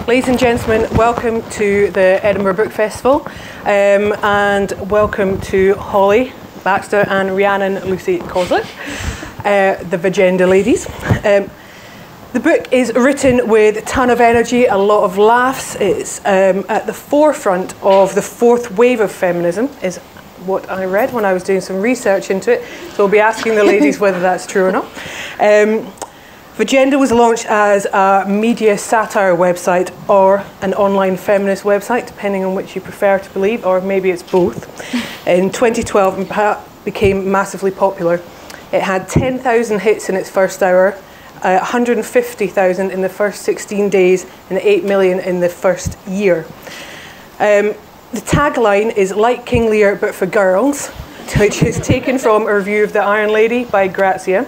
Ladies and gentlemen, welcome to the Edinburgh Book Festival, and welcome to Holly, Baxter and Rhiannon Cosslett, the Vagenda ladies. The book is written with a ton of energy, a lot of laughs. It's at the forefront of the fourth wave of feminism, is what I read when I was doing some research into it. So we'll be asking the ladies whether that's true or not. Vagenda was launched as a media satire website or an online feminist website, depending on which you prefer to believe, or maybe it's both. In 2012, and became massively popular. It had 10,000 hits in its first hour, 150,000 in the first 16 days, and 8 million in the first year. The tagline is "Like King Lear, but for girls," which is taken from a review of The Iron Lady by Grazia.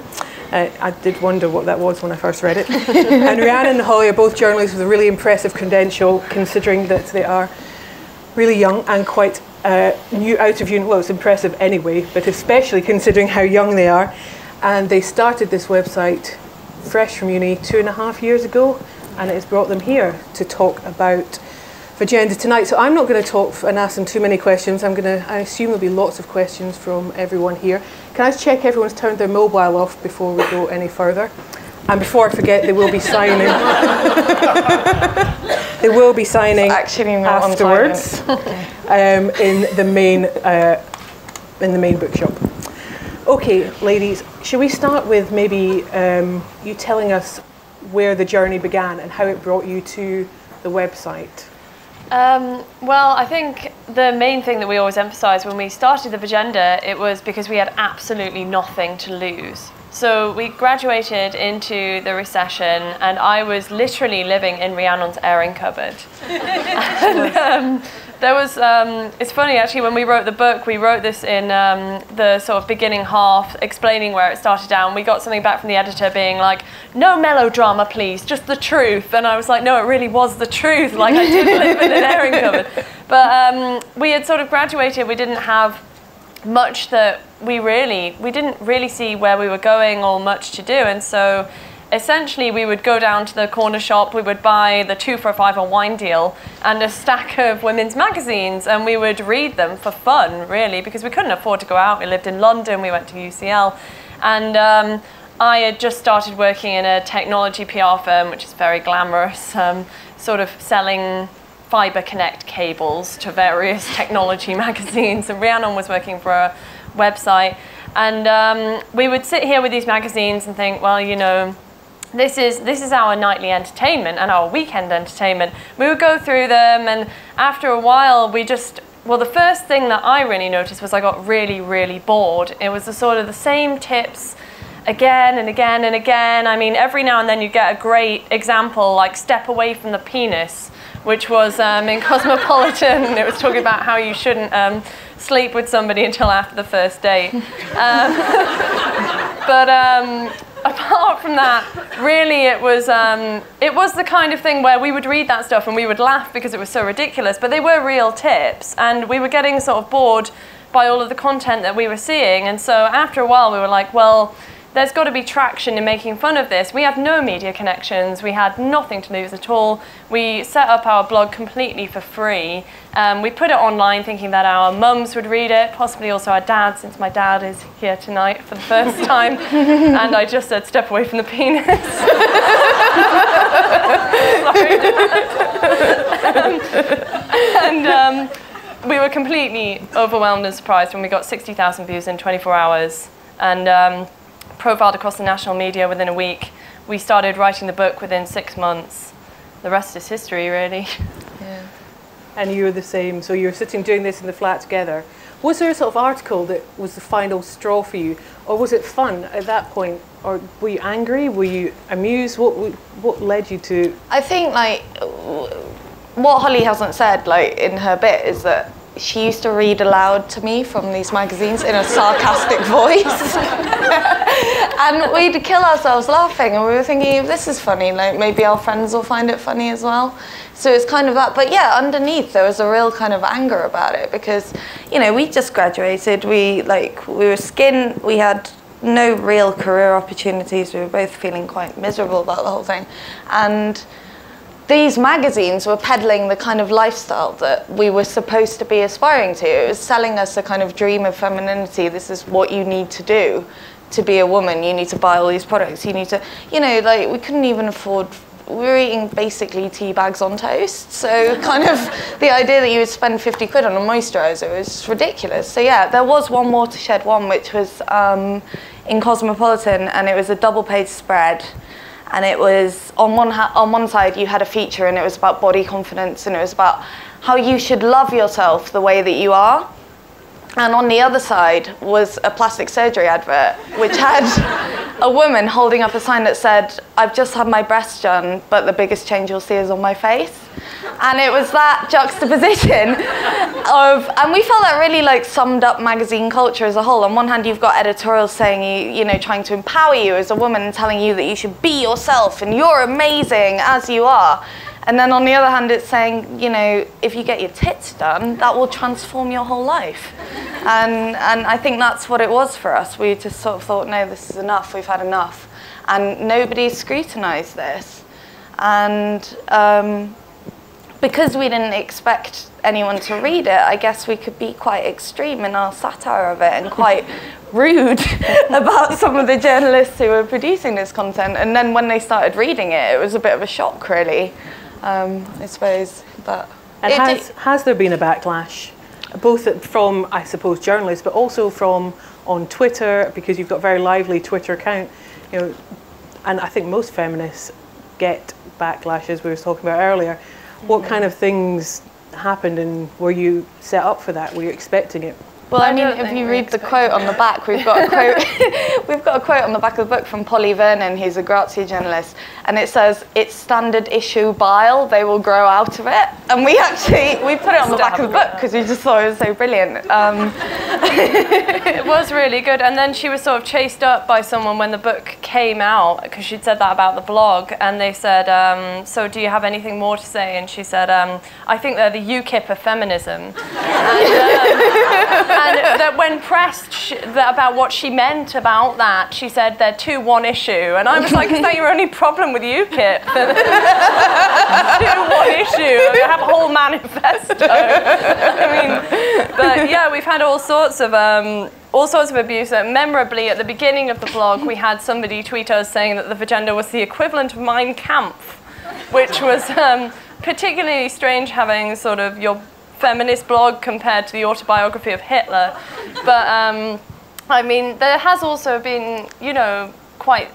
I did wonder what that was when I first read it. And Rhiannon and Holly are both journalists with a really impressive credential, considering that they are really young and quite new out of uni. Well, it's impressive anyway, but especially considering how young they are. And they started this website fresh from uni 2.5 years ago, and it has brought them here to talk about Vagenda tonight. So I'm not going to talk and ask them too many questions. I assume there'll be lots of questions from everyone here. Can I just check everyone's turned their mobile off before we go any further? And before I forget, they will be signing. They will be signing afterwards in the main bookshop. Okay, ladies, shall we start with maybe you telling us where the journey began and how it brought you to the website? Well, I think the main thing that we always emphasise when we started the Vagenda, it was because we had absolutely nothing to lose. So we graduated into the recession, and I was literally living in Rhiannon's airing cupboard. And, there was, it's funny actually, when we wrote the book, we wrote this in the sort of beginning half, explaining where it started down. We got something back from the editor being like, "No melodrama, please, just the truth." And I was like, no, it really was the truth. Like, I did live in an airing cupboard. But we had sort of graduated. We didn't have much that we didn't really see where we were going or much to do. And so essentially, we would go down to the corner shop, we would buy the 2 for $5 wine deal and a stack of women's magazines, and we would read them for fun, really, because we couldn't afford to go out. We lived in London, we went to UCL, and I had just started working in a technology PR firm, which is very glamorous, sort of selling Fibre Connect cables to various technology magazines, and Rhiannon was working for a website, and we would sit here with these magazines and think, well, you know, this is our nightly entertainment and our weekend entertainment. We would go through them, and after a while the first thing that I really noticed was I got really, really bored. It was the same tips again and again and again. I mean, every now and then you get a great example, like "Step Away from the Penis," which was in Cosmopolitan. It was talking about how you shouldn't sleep with somebody until after the first date. Apart from that, really it was the kind of thing where we would read that stuff and we would laugh because it was so ridiculous, but they were real tips, and we were getting sort of bored by all of the content that we were seeing. And so after a while we were like, well, there's got to be traction in making fun of this. We had no media connections, we had nothing to lose at all. We set up our blog completely for free. We put it online thinking that our mums would read it, possibly also our dad, since my dad is here tonight for the first time. And I just said, "Step away from the penis." And we were completely overwhelmed and surprised when we got 60,000 views in 24 hours. And profiled across the national media within a week. We started writing the book within 6 months. The rest is history, really. Yeah. And you were the same, so you were sitting doing this in the flat together. Was there a sort of article that was the final straw for you, or was it fun at that point? Or were you angry? Were you amused? What led you to? I think, like, what Holly hasn't said, like, in her bit is that she used to read aloud to me from these magazines in a sarcastic voice. And we'd kill ourselves laughing, and we were thinking, if this is funny, like, maybe our friends will find it funny as well. So it's kind of that. But yeah, underneath there was a real kind of anger about it, because, you know, we just graduated, we were skint, we had no real career opportunities, we were both feeling quite miserable about the whole thing. And these magazines were peddling the kind of lifestyle that we were supposed to be aspiring to. It was selling us a kind of dream of femininity. This is what you need to do to be a woman. You need to buy all these products. You need to, you know, like we couldn't even afford, we were eating basically tea bags on toast. So kind of the idea that you would spend 50 quid on a moisturiser was ridiculous. So yeah, there was one Watershed one, which was in Cosmopolitan, and it was a double page spread. And it was, on one side you had a feature and it was about body confidence and it was about how you should love yourself the way that you are. And on the other side was a plastic surgery advert, which had a woman holding up a sign that said, "I've just had my breasts done, but the biggest change you'll see is on my face." And it was that juxtaposition of, and we felt that really like summed up magazine culture as a whole. On one hand, you've got editorials saying, you know, trying to empower you as a woman and telling you that you should be yourself and you're amazing as you are. And then on the other hand, it's saying, you know, if you get your tits done, that will transform your whole life. And I think that's what it was for us. We just sort of thought, no, this is enough, we've had enough. And nobody's scrutinised this. And because we didn't expect anyone to read it, I guess we could be quite extreme in our satire of it and quite rude about some of the journalists who were producing this content. And then when they started reading it, it was a bit of a shock, really. I suppose, but... And has there been a backlash, both from, I suppose, journalists, but also from on Twitter, because you've got a very lively Twitter account, you know, and I think most feminists get backlash, as we were talking about earlier. What kind of things happened, and were you set up for that? Were you expecting it? Well, I mean, if you read the quote on the back, we've got a quote. We've got a quote on the back of the book from Polly Vernon, who's a Grazia journalist, and it says, "It's standard issue bile. They will grow out of it." And we put it on the back of the book because we just thought it was so brilliant. It was really good. And then she was sort of chased up by someone when the book came out, because she'd said that about the blog, and they said, "So do you have anything more to say?" And she said, "I think they're the UKIP of feminism." And that when pressed about what she meant about that, she said they're too one issue. And I was like, is that your only problem with UKIP? Too one issue. I have a whole manifesto. I mean, but yeah, we've had all sorts of abuse. Memorably, at the beginning of the blog, we had somebody tweet us saying that the Vagenda was the equivalent of Mein Kampf, which was particularly strange, having sort of your feminist blog compared to the autobiography of Hitler. But I mean, there has also been, you know, quite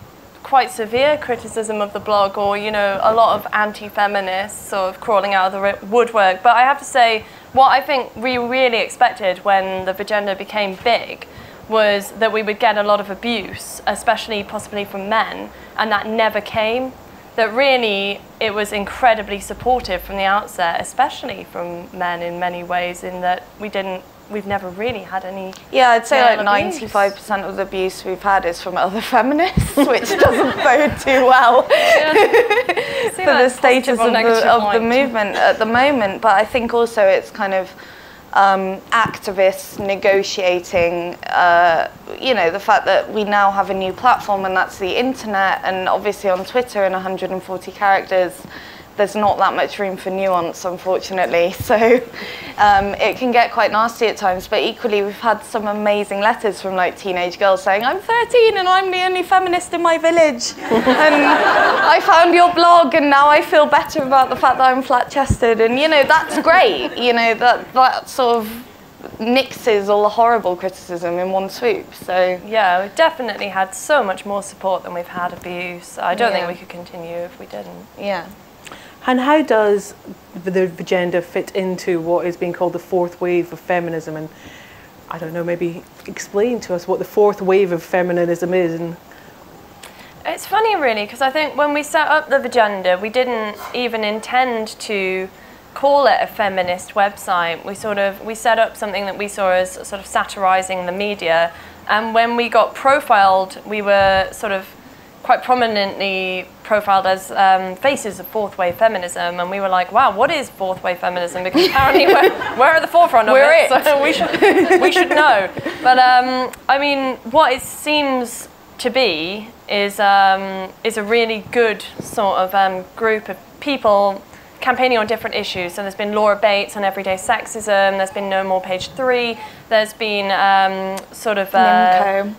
severe criticism of the blog, or, you know, a lot of anti-feminists sort of crawling out of the woodwork. But I have to say, what I think we really expected when the Vagenda became big was that we would get a lot of abuse, especially possibly from men, and that never came. That really it was incredibly supportive from the outset, especially from men in many ways, in that we've never really had any... Yeah, I'd say like 95% of the abuse we've had is from other feminists, which doesn't bode too well for the status of the movement at the moment. But I think also it's kind of activists negotiating, you know, the fact that we now have a new platform, and that's the internet, and obviously on Twitter in 140 characters there's not that much room for nuance, unfortunately, so it can get quite nasty at times. But equally, we've had some amazing letters from like teenage girls saying, "I'm 13 and I'm the only feminist in my village, and I found your blog and now I feel better about the fact that I'm flat-chested," and you know, that's great. You know, that sort of nixes all the horrible criticism in one swoop. So yeah, we've definitely had so much more support than we've had abuse. I don't think we could continue if we didn't. Yeah. And how does the Vagenda fit into what is being called the fourth wave of feminism? And I don't know, maybe explain to us what the fourth wave of feminism is. And it's funny, really, because I think when we set up the Vagenda, we didn't even intend to call it a feminist website. We set up something that we saw as sort of satirising the media. And when we got profiled, we were sort of quite prominently profiled as faces of fourth wave feminism, and we were like, wow, what is fourth wave feminism? Because apparently we're at the forefront of it, so we should know. But I mean, what it seems to be is a really good sort of group of people campaigning on different issues. So there's been Laura Bates on everyday sexism, there's been No More Page 3, there's been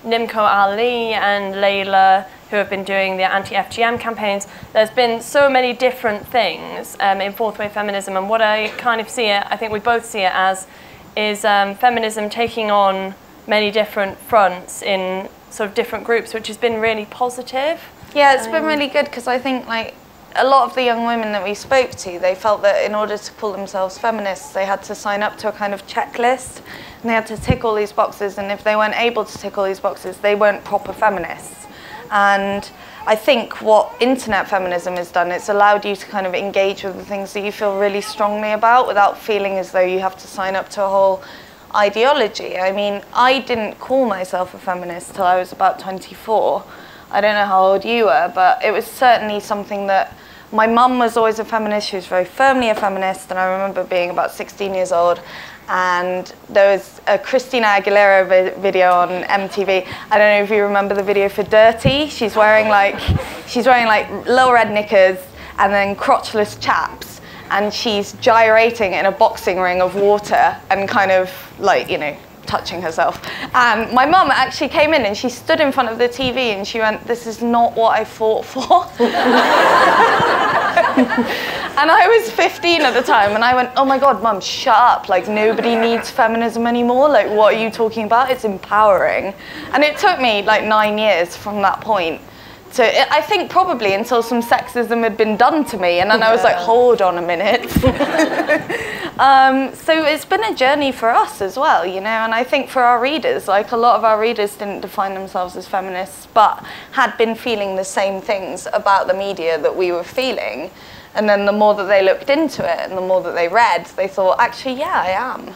Nimco Ali and Layla, who have been doing the anti-FGM campaigns. There's been so many different things in fourth wave feminism, and what I kind of see it, I think we both see it as, is feminism taking on many different fronts in sort of different groups, which has been really positive. Yeah, it's been really good, because I think like a lot of the young women that we spoke to, they felt that in order to call themselves feminists, they had to sign up to a kind of checklist, and they had to tick all these boxes, and if they weren't able to tick all these boxes, they weren't proper feminists. And I think what internet feminism has done, it's allowed you to kind of engage with the things that you feel really strongly about without feeling as though you have to sign up to a whole ideology. I mean, I didn't call myself a feminist till I was about 24. I don't know how old you were, but it was certainly something that my mum was always a feminist. She was very firmly a feminist, and I remember being about 16 years old, and there was a Christina Aguilera video on MTV. I don't know if you remember the video for Dirty. She's wearing like little red knickers and then crotchless chaps, and she's gyrating in a boxing ring of water and kind of like, you know, touching herself. And my mum actually came in and she stood in front of the TV and she went, "This is not what I fought for." And I was 15 at the time, and I went, "Oh my God, Mum, shut up. Like, nobody needs feminism anymore. Like, what are you talking about? It's empowering." And it took me like 9 years from that point to, I think probably until some sexism had been done to me, and then I was like, hold on a minute. So it's been a journey for us as well, you know, and I think for our readers, like a lot of our readers didn't define themselves as feminists, but had been feeling the same things about the media that we were feeling. And then the more that they looked into it and the more that they read, they thought, actually, yeah, I am.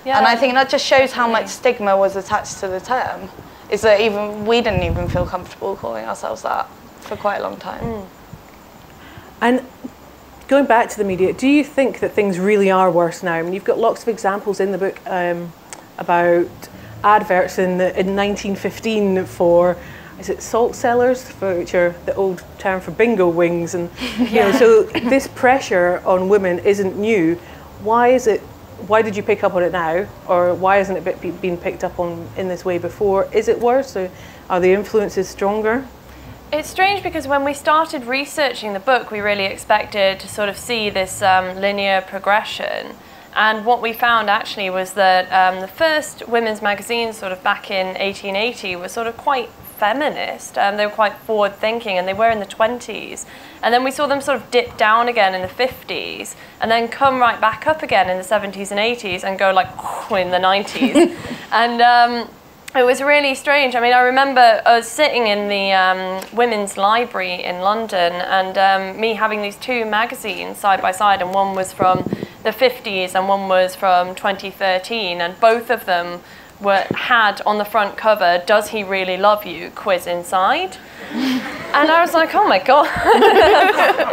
Yeah. And I think that just shows how much stigma was attached to the term. Is that even we didn't even feel comfortable calling ourselves that for quite a long time. Mm. And going back to the media, do you think that things really are worse now? I mean, you've got lots of examples in the book about adverts in 1915 for, is it salt cellars, which are the old term for bingo wings, and you know, so this pressure on women isn't new. Why is it? Why did you pick up on it now, or why hasn't it been picked up on in this way before? Is it worse, or are the influences stronger? It's strange because when we started researching the book, we really expected to sort of see this linear progression. And what we found actually was that the first women's magazines sort of back in 1880 were sort of quite feminist. They were quite forward-thinking, and they were in the 20s. And then we saw them sort of dip down again in the 50s, and then come right back up again in the 70s and 80s, and go like in the 90s. And it was really strange. I mean, I remember us sitting in the women's library in London, and me having these two magazines side by side, and one was from the 50s and one was from 2013, and both of them had on the front cover, "Does he really love you?" quiz inside. And I was like, oh my God.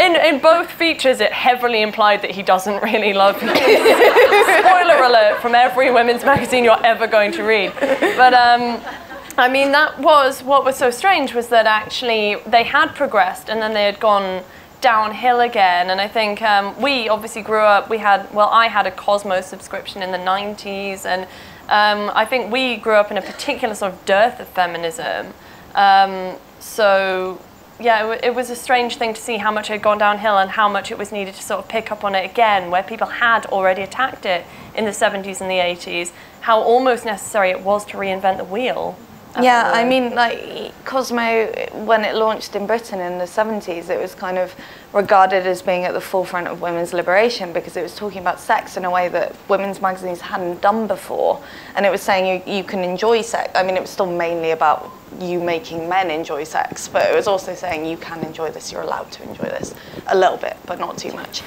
in both features, it heavily implied that he doesn't really love you. Spoiler alert from every women's magazine you're ever going to read. But I mean, that was what was so strange, was that actually they had progressed and then they had gone downhill again. And I think we obviously grew up, I had a Cosmo subscription in the 90s, and I think we grew up in a particular sort of dearth of feminism. So yeah, it was a strange thing to see how much it had gone downhill and how much it was needed to sort of pick up on it again, where people had already attacked it in the 70s and the 80s, how almost necessary it was to reinvent the wheel. Yeah, I mean, like, Cosmo, when it launched in Britain in the 70s, it was kind of regarded as being at the forefront of women's liberation, because it was talking about sex in a way that women's magazines hadn't done before. And it was saying you can enjoy sex. I mean, it was still mainly about you making men enjoy sex, but it was also saying you can enjoy this, you're allowed to enjoy this a little bit, but not too much.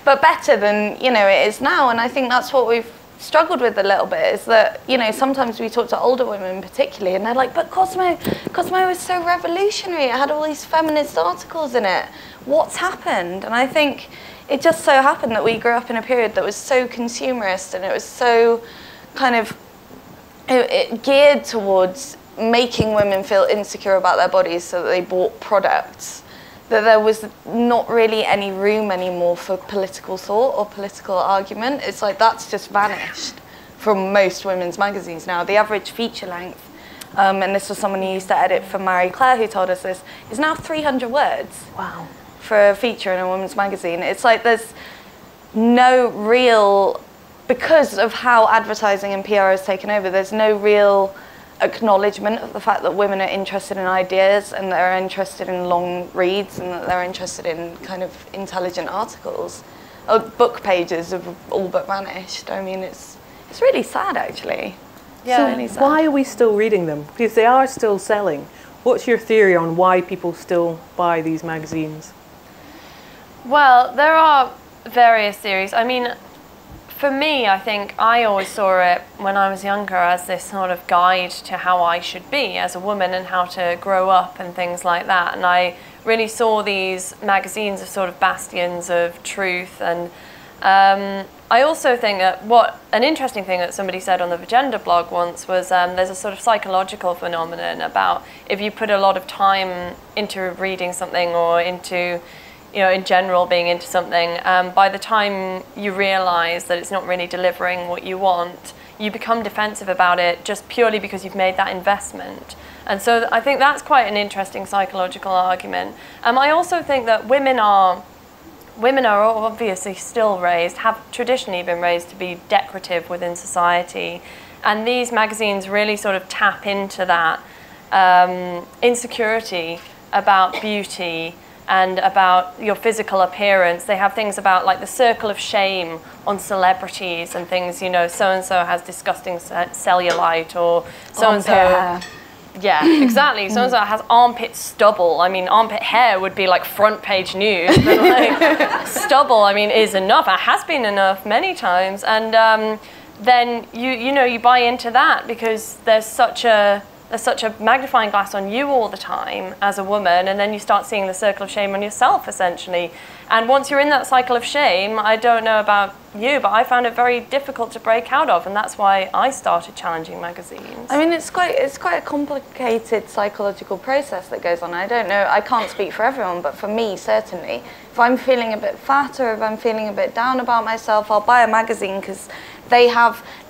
But better than, you know, it is now. And I think that's what we've struggled with a little bit, is that, you know, sometimes we talk to older women particularly, and they're like, but Cosmo was so revolutionary, it had all these feminist articles in it, what's happened? And I think it just so happened that we grew up in a period that was so consumerist, and it was so kind of it geared towards making women feel insecure about their bodies so that they bought products, that there was not really any room anymore for political thought or political argument. It's like that's just vanished from most women's magazines now. The average feature length, and this was someone who used to edit for Marie Claire who told us this, is now 300 words. Wow. For a feature in a women's magazine. It's like there's no real, because of how advertising and PR has taken over, there's no real acknowledgement of the fact that women are interested in ideas and they're interested in long reads and that they're interested in kind of intelligent articles. Book pages have all but vanished. I mean, it's really sad, actually. Yeah. So really sad. Why are we still reading them? Because they are still selling. What's your theory on why people still buy these magazines? Well, there are various theories. I mean, for me, I think I always saw it when I was younger as this sort of guide to how I should be as a woman and how to grow up and things like that. And I really saw these magazines as sort of bastions of truth. And I also think that an interesting thing that somebody said on the Vagenda blog once was there's a sort of psychological phenomenon about if you put a lot of time into reading something or into, you know, in general being into something, by the time you realize that it's not really delivering what you want, you become defensive about it just purely because you've made that investment. And so I think that's quite an interesting psychological argument. I also think that women are obviously still raised, have traditionally been raised to be decorative within society. And these magazines really sort of tap into that insecurity about beauty and about your physical appearance. They have things about like the circle of shame on celebrities and things, you know, so-and-so has disgusting cellulite or so-and-so. Yeah, exactly. So-and-so has armpit stubble. I mean, armpit hair would be like front page news, but like stubble, I mean, is enough. It has been enough many times. And then you buy into that because there's such a magnifying glass on you all the time as a woman, and then you start seeing the circle of shame on yourself, essentially. And once you're in that cycle of shame, I don't know about you, but I found it very difficult to break out of, and that's why I started challenging magazines. I mean, it's quite a complicated psychological process that goes on. I don't know, I can't speak for everyone, but for me, certainly, if I'm feeling a bit fat or if I'm feeling a bit down about myself, I'll buy a magazine because they're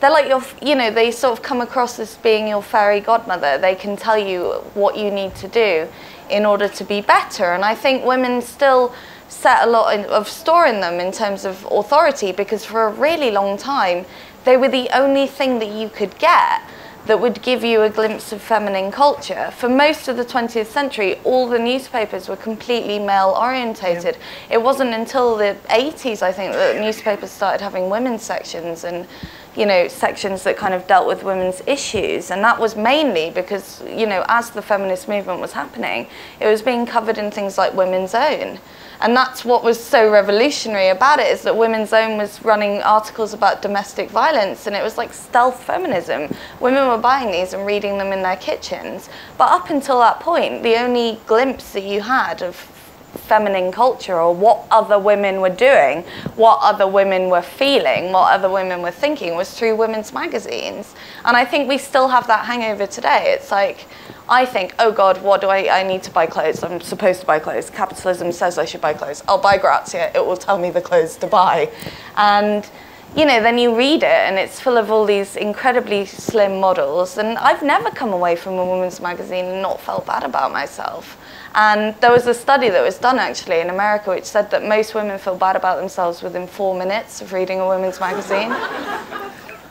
like your, you know, they sort of come across as being your fairy godmother. They can tell you what you need to do in order to be better. And I think women still set a lot of store in them in terms of authority, because for a really long time, they were the only thing that you could get that would give you a glimpse of feminine culture. For most of the 20th century, all the newspapers were completely male-orientated. Yeah. It wasn't until the 80s, I think, that newspapers started having women's sections and, you know, sections that kind of dealt with women's issues. And that was mainly because, you know, as the feminist movement was happening, it was being covered in things like Women's Own. And that's what was so revolutionary about it, is that Women's Own was running articles about domestic violence, and it was like stealth feminism. Women were buying these and reading them in their kitchens. But up until that point, the only glimpse that you had of feminine culture, or what other women were doing, what other women were feeling, what other women were thinking, was through women's magazines. And I think we still have that hangover today. It's like, I think, oh God, what do I need to buy clothes. I'm supposed to buy clothes. Capitalism says I should buy clothes. I'll buy Grazia. It will tell me the clothes to buy. And, you know, then you read it and it's full of all these incredibly slim models. And I've never come away from a women's magazine and not felt bad about myself. And there was a study that was done actually in America which said that most women feel bad about themselves within 4 minutes of reading a women's magazine.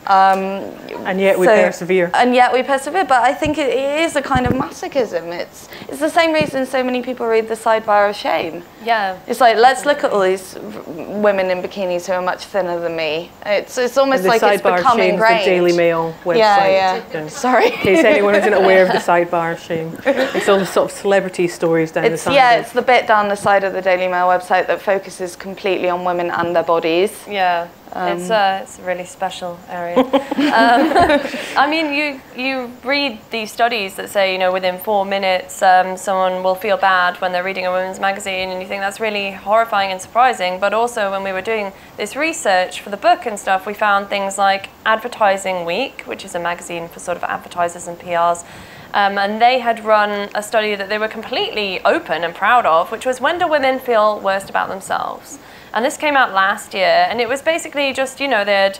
And yet we persevere. And yet we persevere, but I think it is a kind of masochism. It's the same reason so many people read the sidebar of shame. Yeah. It's like, let's look at all these women in bikinis who are much thinner than me. It's almost like it's become ingrained. The Daily Mail website. Yeah. Sorry. In case anyone isn't aware of the sidebar of shame. It's all the sort of celebrity stories down the side. Yeah, it's the bit down the side of the Daily Mail website that focuses completely on women and their bodies. Yeah. It's a really special area. I mean, you read these studies that say, you know, within 4 minutes, someone will feel bad when they're reading a women's magazine, and you think that's really horrifying and surprising. But also, when we were doing this research for the book and stuff, we found things like Advertising Week, which is a magazine for sort of advertisers and PRs, and they had run a study that they were completely open and proud of, which was, when do women feel worst about themselves? And this came out last year, and it was basically just, they had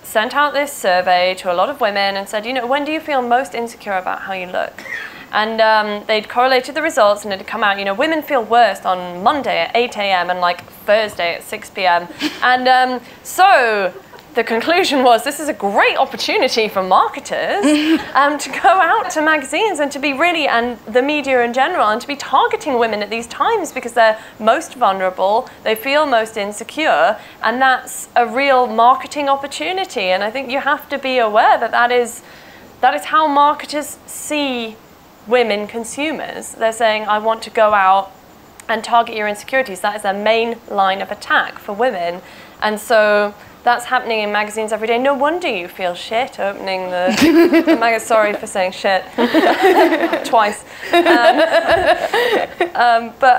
sent out this survey to a lot of women and said, when do you feel most insecure about how you look? And they'd correlated the results, and it had come out, women feel worst on Monday at 8 a.m. and like Thursday at 6 p.m. And so the conclusion was, this is a great opportunity for marketers to go out to magazines and to be really, and the media in general, and to be targeting women at these times because they're most vulnerable, they feel most insecure, and that's a real marketing opportunity. And I think you have to be aware that that is how marketers see women consumers. They're saying, I want to go out and target your insecurities. That is their main line of attack for women. And so that's happening in magazines every day. No wonder you feel shit opening the magazine. Sorry for saying shit twice. But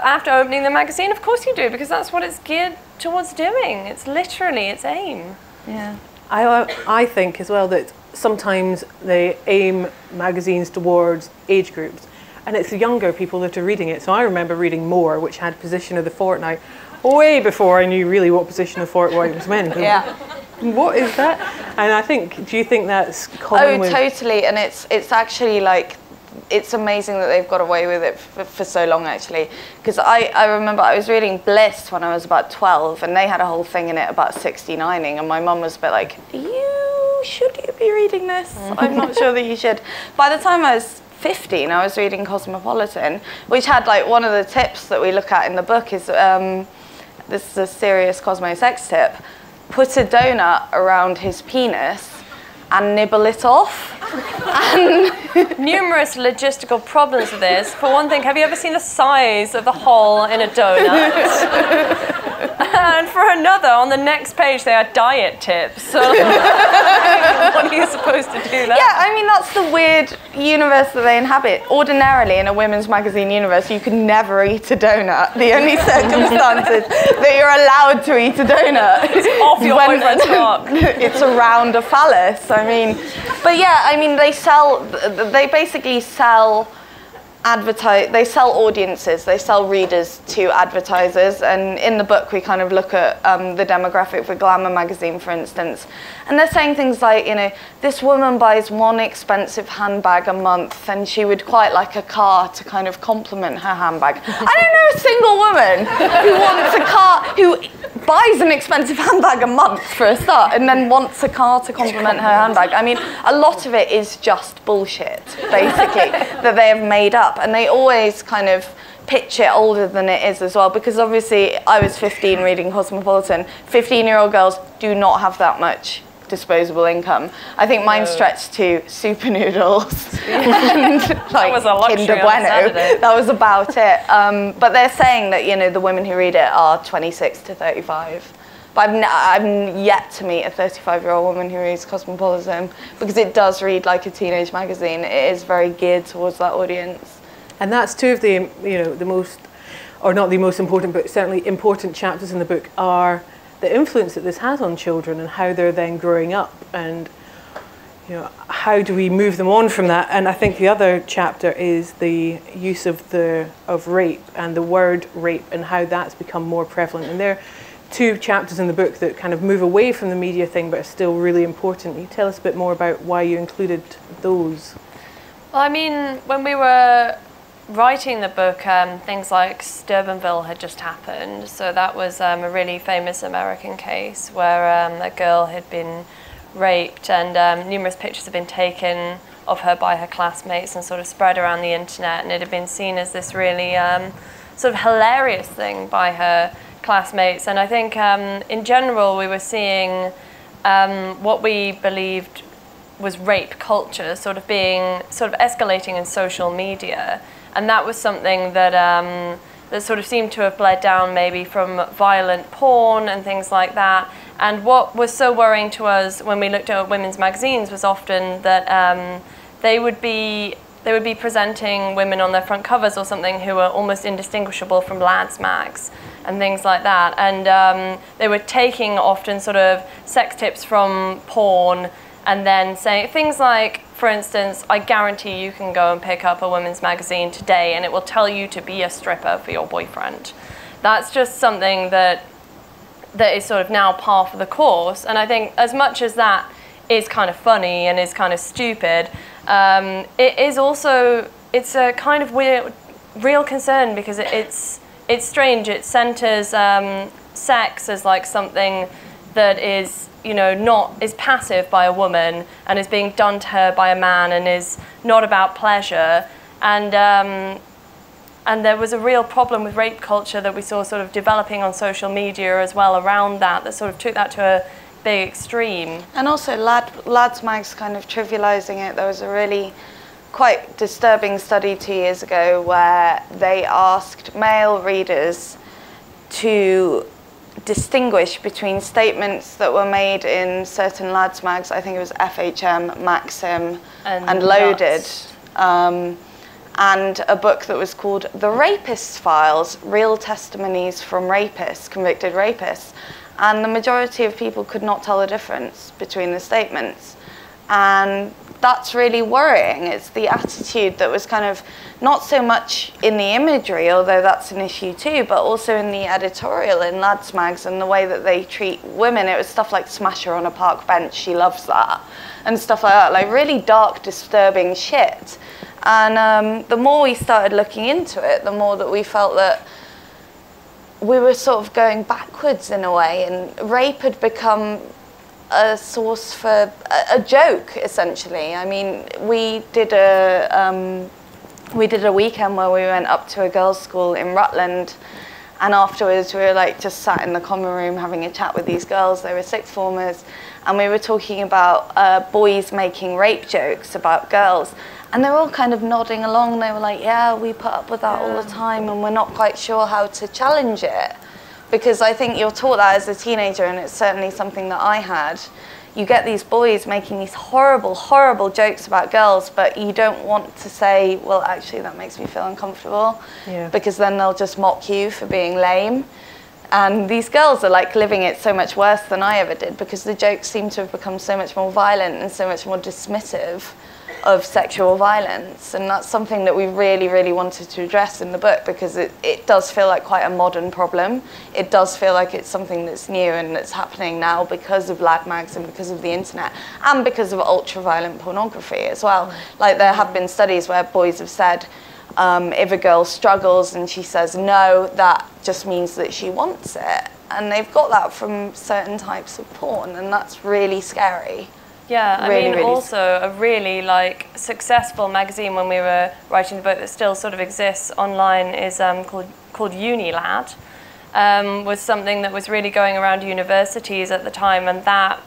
after opening the magazine, of course you do, because that's what it's geared towards doing. It's literally its aim. Yeah. I think as well that sometimes they aim magazines towards age groups, and it's the younger people that are reading it. So I remember reading More, which had Position of the Fortnight, way before I knew really what Position of the Fortnight was meant. Yeah. What is that? And I think, do you think that's common? Oh, totally. And it's actually like, it's amazing that they've got away with it for so long, actually. Because I remember I was reading Bliss when I was about 12, and they had a whole thing in it about 69ing, and my mum was a bit like, should you be reading this? I'm not sure that you should. By the time I was 15, I was reading Cosmopolitan, which had like one of the tips that we look at in the book is, this is a serious Cosmo sex tip, put a donut around his penis and nibble it off. And numerous logistical problems with this. For one thing, have you ever seen the size of the hole in a donut? And for another, on the next page, they had diet tips. So what are you supposed to do there? Yeah, I mean, that's the weird universe that they inhabit. Ordinarily, in a women's magazine universe, you can never eat a donut. The only circumstances that you're allowed to eat a donut is off your boyfriend's cock. It's around a phallus. I mean, but yeah, I mean, they basically sell audiences, they sell readers to advertisers, and in the book we kind of look at the demographic for Glamour magazine, for instance, and they're saying things like, this woman buys one expensive handbag a month and she would quite like a car to kind of complement her handbag. I don't know a single woman who wants a car, who buys an expensive handbag a month for a start and then wants a car to complement her handbag. I mean, a lot of it is just bullshit, basically, that they have made up. And they always kind of pitch it older than it is as well, because obviously I was 15 reading Cosmopolitan. 15-year-old girls do not have that much disposable income. I think mine stretched to super noodles and like Kinder Bueno. That was about it. But they're saying that the women who read it are 26 to 35. But I've yet to meet a 35-year-old woman who reads Cosmopolitan, because it does read like a teenage magazine. It is very geared towards that audience. And that's two of the, the most, or not the most important, but certainly important chapters in the book are the influence that this has on children and how they're then growing up, and how do we move them on from that. And I think the other chapter is the use of rape and the word rape and how that's become more prevalent. And there are two chapters in the book that kind of move away from the media thing but are still really important. Can you tell us a bit more about why you included those? Well, I mean, when we were writing the book, things like Steubenville had just happened. So that was a really famous American case where a girl had been raped, and numerous pictures had been taken of her by her classmates and sort of spread around the internet, and it had been seen as this really sort of hilarious thing by her classmates. And I think in general we were seeing what we believed was rape culture sort of escalating in social media. And that was something that that sort of seemed to have bled down maybe from violent porn and things like that. And what was so worrying to us when we looked at women's magazines was often that they would be presenting women on their front covers or something who were almost indistinguishable from lads' mags and things like that. And they were taking often sort of sex tips from porn and then saying things like, for instance, I guarantee you can go and pick up a women's magazine today and it will tell you to be a stripper for your boyfriend. That's just something that is sort of now par for the course. And I think as much as that is kind of funny and is kind of stupid, it is also, it's a kind of weird, real concern, because it's strange. It centers sex as like something that is, you know, is passive by a woman and is being done to her by a man and is not about pleasure. And there was a real problem with rape culture that we saw sort of developing on social media as well around that sort of took that to a big extreme. And also Lads Mag's kind of trivialising it. There was a really quite disturbing study 2 years ago where they asked male readers to distinguish between statements that were made in certain lads mags, I think it was FHM, Maxim and Loaded, and a book that was called The Rapist's Files, Real Testimonies from Rapists, Convicted Rapists. And the majority of people could not tell the difference between the statements. And that's really worrying. It's the attitude that was kind of not so much in the imagery, although that's an issue too, but also in the editorial in lads mags and the way that they treat women. It was stuff like smash her on a park bench, she loves that, and stuff like that, like really dark, disturbing shit. And the more we started looking into it, the more that we felt that we were sort of going backwards in a way, and rape had become a source for a joke, essentially. I mean, we did a weekend where we went up to a girls' school in Rutland, and afterwards we were like just sat in the common room having a chat with these girls. They were sixth formers, and we were talking about boys making rape jokes about girls, and they were all kind of nodding along. They were like, yeah, we put up with that all the time, and we're not quite sure how to challenge it. Because I think you're taught that as a teenager, and it's certainly something that I had. You get these boys making these horrible, horrible jokes about girls, but you don't want to say, well, actually, that makes me feel uncomfortable, because then they'll just mock you for being lame. And these girls are like living it so much worse than I ever did, because the jokes seem to have become so much more violent and so much more dismissive of sexual violence. And that's something that we really, really wanted to address in the book, because it does feel like quite a modern problem. It does feel like it's something that's new and that's happening now because of lad mags and because of the internet and because of ultra-violent pornography as well. Like, there have been studies where boys have said, if a girl struggles and she says no, that just means that she wants it. And they've got that from certain types of porn, and that's really scary. Yeah, I really, mean, really also a really like successful magazine when we were writing the book that still sort of exists online is called Unilad. Was something that was really going around universities at the time, and that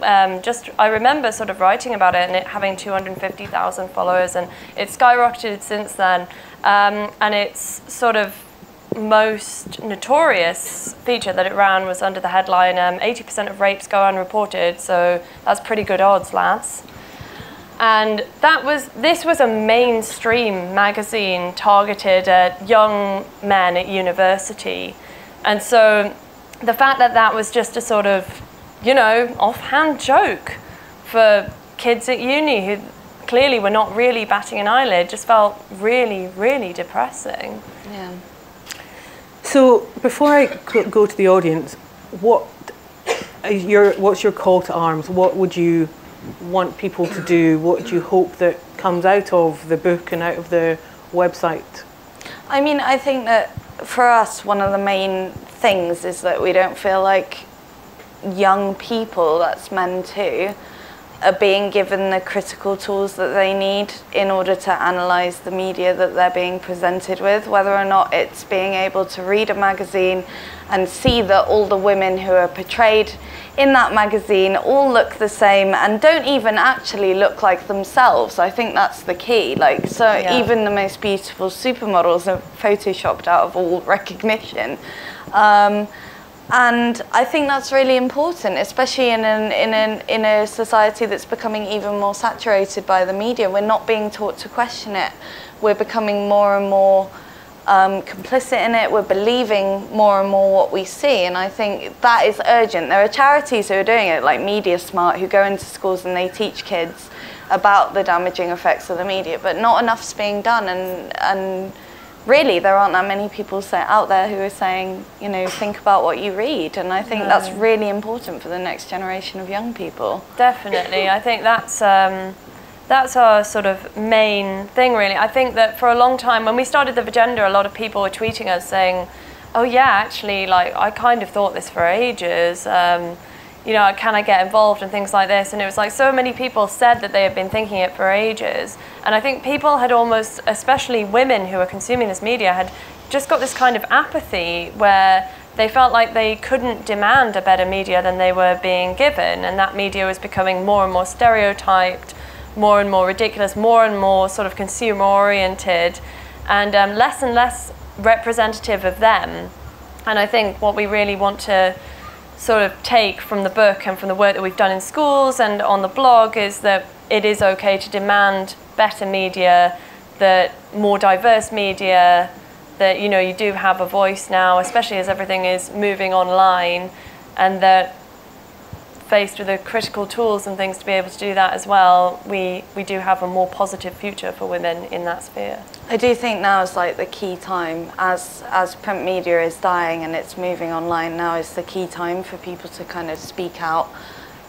I remember sort of writing about it and it having 250,000 followers, and it's skyrocketed since then. And its sort of most notorious feature that it ran was under the headline 80% of rapes go unreported, so that's pretty good odds, lads. And this was a mainstream magazine targeted at young men at university. And so the fact that that was just a sort of, you know, offhand joke for kids at uni who clearly were not really batting an eyelid just felt really, really depressing. Yeah. So before I go to the audience, what's your call to arms? What would you want people to do? What do you hope that comes out of the book and out of the website? I mean, I think that for us, one of the main things is that we don't feel like young people, that's men too, are being given the critical tools that they need in order to analyse the media that they're being presented with, whether or not it's being able to read a magazine and see that all the women who are portrayed in that magazine all look the same and don't even actually look like themselves. I think that's the key. Like, so yeah. Even the most beautiful supermodels are photoshopped out of all recognition. And I think that's really important, especially in a society that's becoming even more saturated by the media. We're not being taught to question it. We're becoming more and more complicit in it. We're believing more and more what we see, and I think that is urgent. There are charities who are doing it, like Media Smart, who go into schools and they teach kids about the damaging effects of the media, but not enough's being done, and really there aren't that many people out there who are saying, you know, think about what you read, and I think that's really important for the next generation of young people. Definitely, I think that's our sort of main thing, really. I think that for a long time, when we started the Vagenda, a lot of people were tweeting us saying, oh yeah, actually, like, I kind of thought this for ages, you know, can I get involved and things like this? And it was like so many people said that they had been thinking it for ages. And I think people had almost, especially women who were consuming this media, had just got this kind of apathy where they felt like they couldn't demand a better media than they were being given. And that media was becoming more and more stereotyped, more and more ridiculous, more and more sort of consumer-oriented, and less representative of them. And I think what we really want to sort of take from the book and from the work that we've done in schools and on the blog is that it is okay to demand better media, that more diverse media, that, you know, you do have a voice now, especially as everything is moving online, and that faced with the critical tools and things to be able to do that as well, we do have a more positive future for women in that sphere. I do think now is like the key time, as print media is dying and it's moving online, now is the key time for people to kind of speak out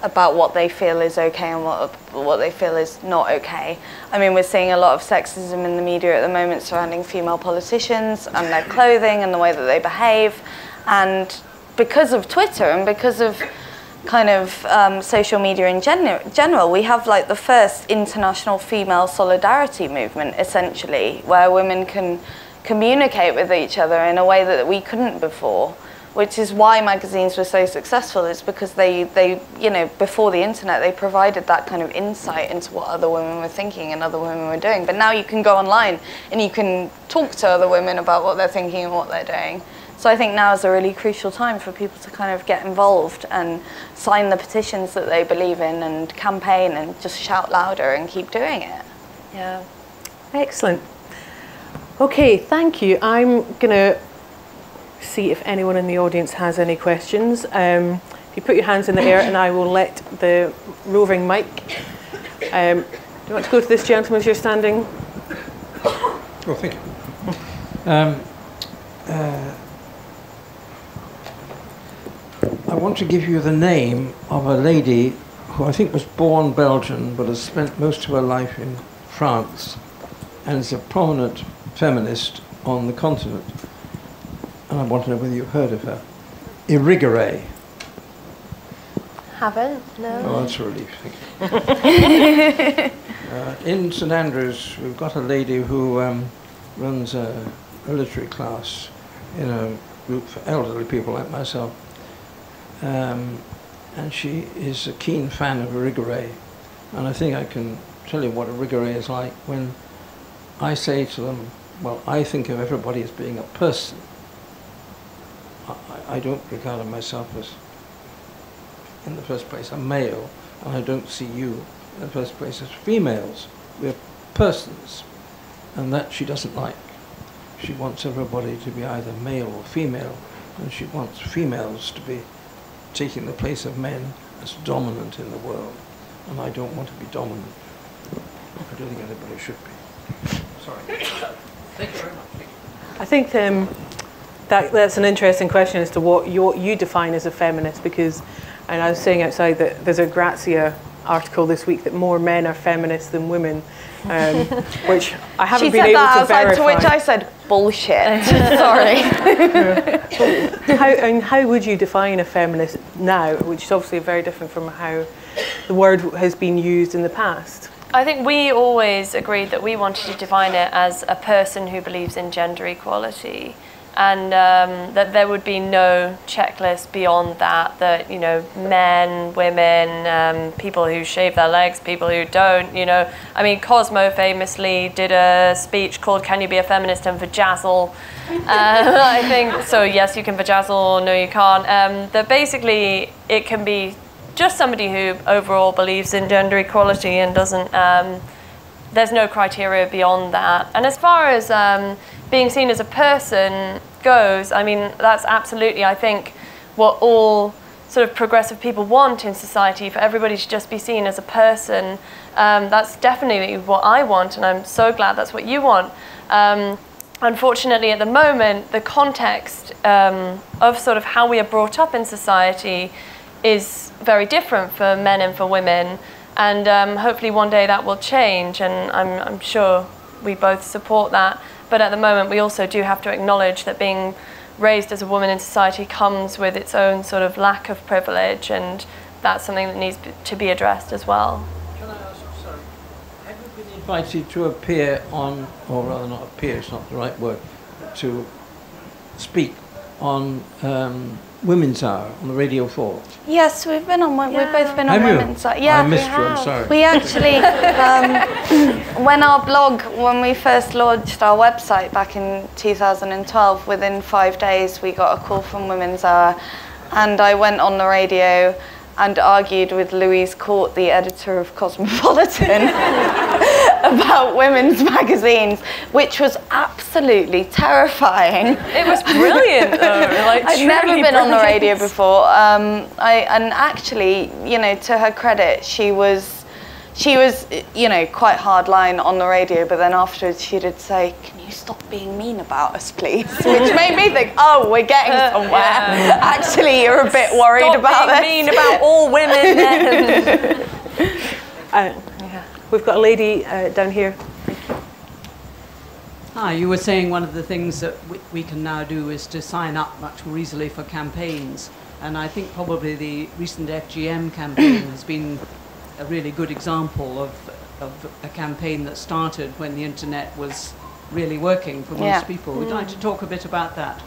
about what they feel is okay and what they feel is not okay. I mean, we're seeing a lot of sexism in the media at the moment surrounding female politicians and their clothing and the way that they behave, and because of Twitter and because of kind of social media in general, we have like the first international female solidarity movement, essentially, where women can communicate with each other in a way that we couldn't before, which is why magazines were so successful. Is because they you know, before the internet, they provided that kind of insight into what other women were thinking and other women were doing. But now you can go online and you can talk to other women about what they're thinking and what they're doing. So I think now is a really crucial time for people to kind of get involved and sign the petitions that they believe in and campaign and just shout louder and keep doing it. Yeah. Excellent. Okay, thank you. I'm going to see if anyone in the audience has any questions. If you put your hands in the air, and I will let the roving mic. Do you want to go to this gentleman as you're standing? Oh, thank you. I want to give you the name of a lady who I think was born Belgian but has spent most of her life in France and is a prominent feminist on the continent. And I want to know whether you've heard of her. Irigaray. Haven't, no. Oh, that's a relief, thank you. In St Andrews, we've got a lady who runs a literary class in a group for elderly people like myself. And she is a keen fan of Irigaray. And I think I can tell you what Irigaray is like when I say to them, well, I think of everybody as being a person. I don't regard myself as, in the first place, a male, and I don't see you, in the first place, as females. We're persons, and that she doesn't like. She wants everybody to be either male or female, and she wants females to be taking the place of men as dominant in the world, and I don't want to be dominant. I don't think anybody should be. Sorry. Thank you very much. I think that's an interesting question as to what you define as a feminist, because, and I was saying outside that there's a Grazia article this week that more men are feminists than women, which I haven't been able to verify. To which I said, bullshit. Sorry. How would you define a feminist now, which is obviously very different from how the word has been used in the past? I think we always agreed that we wanted to define it as a person who believes in gender equality, and that there would be no checklist beyond that, that, you know, men, women, people who shave their legs, people who don't, you know. I mean, Cosmo famously did a speech called Can You Be a Feminist and Vajazzle? I think, so yes, you can vajazzle, or no you can't. That basically it can be just somebody who overall believes in gender equality and doesn't, there's no criteria beyond that. And as far as being seen as a person goes, I mean, that's absolutely, I think, what all sort of progressive people want in society, for everybody to just be seen as a person. That's definitely what I want, and I'm so glad that's what you want. Unfortunately, at the moment, the context of sort of how we are brought up in society is very different for men and for women, and hopefully one day that will change, and I'm sure we both support that. But at the moment, we also do have to acknowledge that being raised as a woman in society comes with its own sort of lack of privilege, and that's something that needs to be addressed as well. Can I ask, sorry, have you been invited to appear on, or rather not appear, it's not the right word, to speak on Women's Hour on the Radio 4? Yes, we've been on. We've both been on Women's Hour. Yeah, I missed you. I'm sorry. We actually, when we first launched our website back in 2012, within 5 days we got a call from Women's Hour, and I went on the radio and argued with Louise Court, the editor of Cosmopolitan, about women's magazines, which was absolutely terrifying. It was brilliant, though. Like, I'd never been on the radio before. And actually, you know, to her credit, she was, you know, quite hardline on the radio, but then afterwards she did say, "Can you stop being mean about us, please?" Which made me think, oh, we're getting somewhere. Yeah. Actually, you're a bit worried about this. Stop being mean about all women then. We've got a lady down here. Hi, you were saying one of the things that we can now do is to sign up much more easily for campaigns. And I think probably the recent Fgm campaign has been a really good example of a campaign that started when the internet was really working for most people. Would you like to talk a bit about that?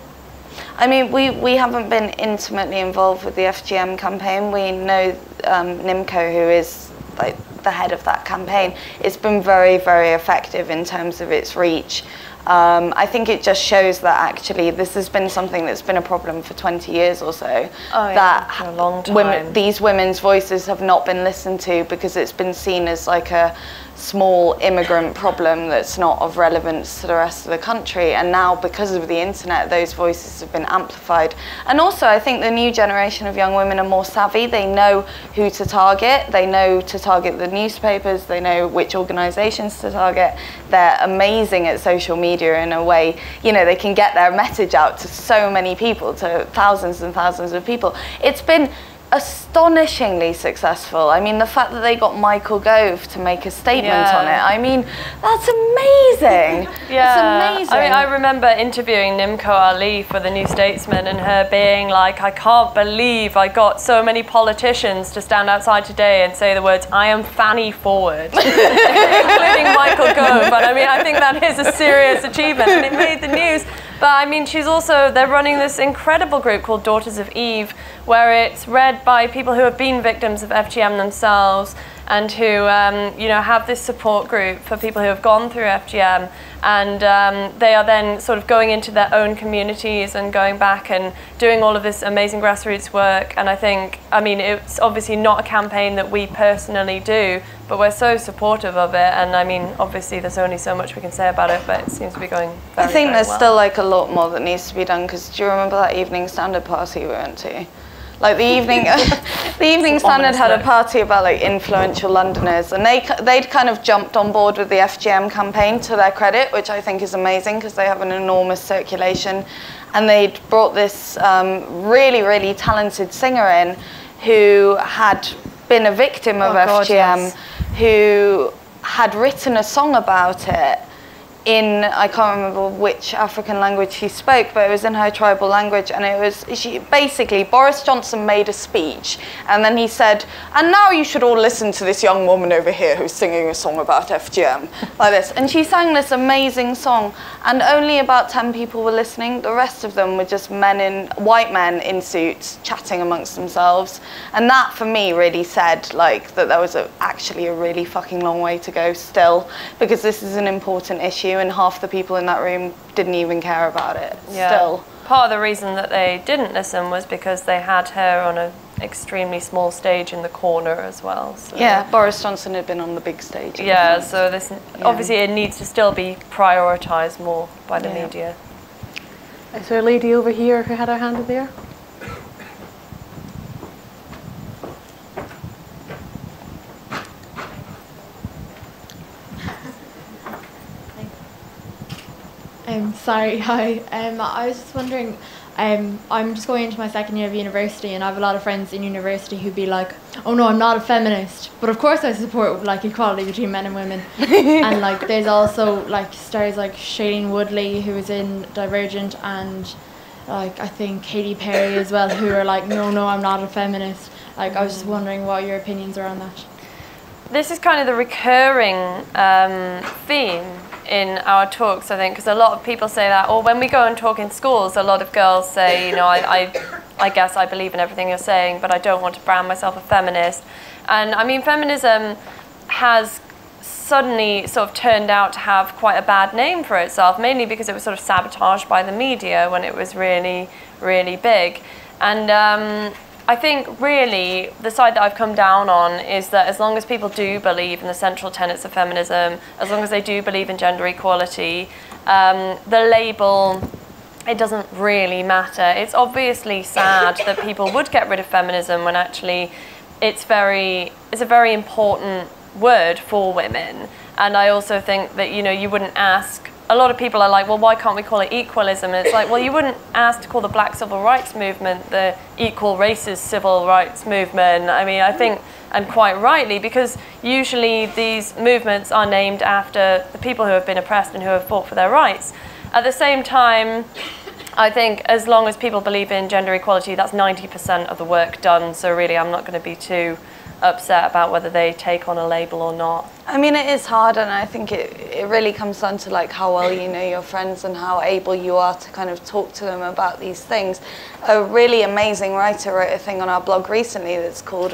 I mean, we haven't been intimately involved with the Fgm campaign. We know Nimco, who is like the head of that campaign. It's been very, very effective in terms of its reach. I think it just shows that actually this has been something that's been a problem for 20 years or so. That for a long time. These women's voices have not been listened to because it's been seen as like a small immigrant problem that's not of relevance to the rest of the country. And now, because of the internet, those voices have been amplified. And also, I think the new generation of young women are more savvy. They know who to target. They know to target the newspapers. They know which organizations to target. They're amazing at social media in a way, you know, they can get their message out to so many people, to thousands and thousands of people. It's been astonishingly successful. I mean, the fact that they got Michael Gove to make a statement on it, I mean, that's amazing. That's amazing. I mean, I remember interviewing Nimco Ali for the New Statesman and her being like, "I can't believe I got so many politicians to stand outside today and say the words, 'I am Fanny Forward,'" including Michael Gove. But I mean, I think that is a serious achievement, and it made the news. But I mean, they're running this incredible group called Daughters of Eve, where it's read by people who have been victims of FGM themselves, and who you know, have this support group for people who have gone through FGM, and they are then sort of going into their own communities and going back and doing all of this amazing grassroots work. And I think, I mean, it's obviously not a campaign that we personally do, but we're so supportive of it. And I mean, obviously there's only so much we can say about it, but it seems to be going very, I think very there's still like a lot more that needs to be done, because do you remember that Evening Standard party we went to? Like the Evening, the Evening Standard had a party about like influential Londoners, and they'd kind of jumped on board with the FGM campaign, to their credit, which I think is amazing because they have an enormous circulation, and they'd brought this really, really talented singer in who had been a victim of FGM, who had written a song about it in, I can't remember which African language she spoke, but it was in her tribal language, and it was, basically, Boris Johnson made a speech, and then he said, "And now you should all listen to this young woman over here who's singing a song about FGM," like this. And she sang this amazing song, and only about 10 people were listening. The rest of them were just white men in suits chatting amongst themselves. And that, for me, really said like that there was actually a really fucking long way to go still, because this is an important issue, and half the people in that room didn't even care about it still. Part of the reason that they didn't listen was because they had her on an extremely small stage in the corner as well. So. Yeah, Boris Johnson had been on the big stage. Yeah, so this obviously it needs to still be prioritised more by the media. Is there a lady over here who had her hand in there? Sorry, hi. I was just wondering, I'm just going into my second year of university, and I have a lot of friends in university who'd be like, oh no, I'm not a feminist, but of course I support like equality between men and women. And like there's also like stars like Shailene Woodley, who is in Divergent, and like I think Katy Perry as well, who are like, no, I'm not a feminist. Like I was just wondering what your opinions are on that. This is kind of the recurring theme in our talks, I think, because a lot of people say that, or when we go and talk in schools, a lot of girls say, you know, I guess I believe in everything you're saying, but I don't want to brand myself a feminist. And I mean, feminism has suddenly sort of turned out to have quite a bad name for itself, mainly because it was sort of sabotaged by the media when it was really, really big. And I think really the side that I've come down on is that as long as people do believe in the central tenets of feminism, as long as they do believe in gender equality, the label, it doesn't really matter. It's obviously sad that people would get rid of feminism when actually it's a very important word for women. And I also think that, you know, you wouldn't ask, a lot of people are like, well, why can't we call it equalism? And it's like, well, you wouldn't ask to call the Black Civil Rights Movement the Equal Races Civil Rights Movement. I mean, I think, and quite rightly, because usually these movements are named after the people who have been oppressed and who have fought for their rights. At the same time, I think as long as people believe in gender equality, that's 90% of the work done. So really, I'm not going to be too upset about whether they take on a label or not. I mean, it is hard, and I think it really comes down to like how well you know your friends and how able you are to kind of talk to them about these things. A really amazing writer wrote a thing on our blog recently that's called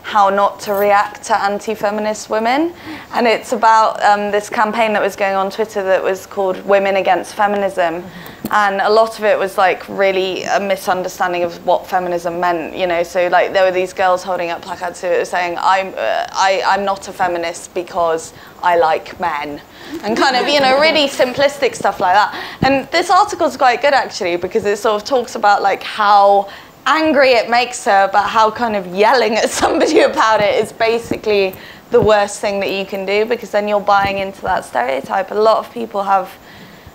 How Not to React to Anti-Feminist Women, and it's about this campaign that was going on Twitter that was called Women Against Feminism. And a lot of it was like really a misunderstanding of what feminism meant, you know. So like there were these girls holding up placards who were saying, I'm not a feminist because I like men, and kind of, you know, really simplistic stuff like that. And this article's quite good actually, because it sort of talks about like how angry it makes her, but how kind of yelling at somebody about it is basically the worst thing that you can do, because then you're buying into that stereotype. A lot of people have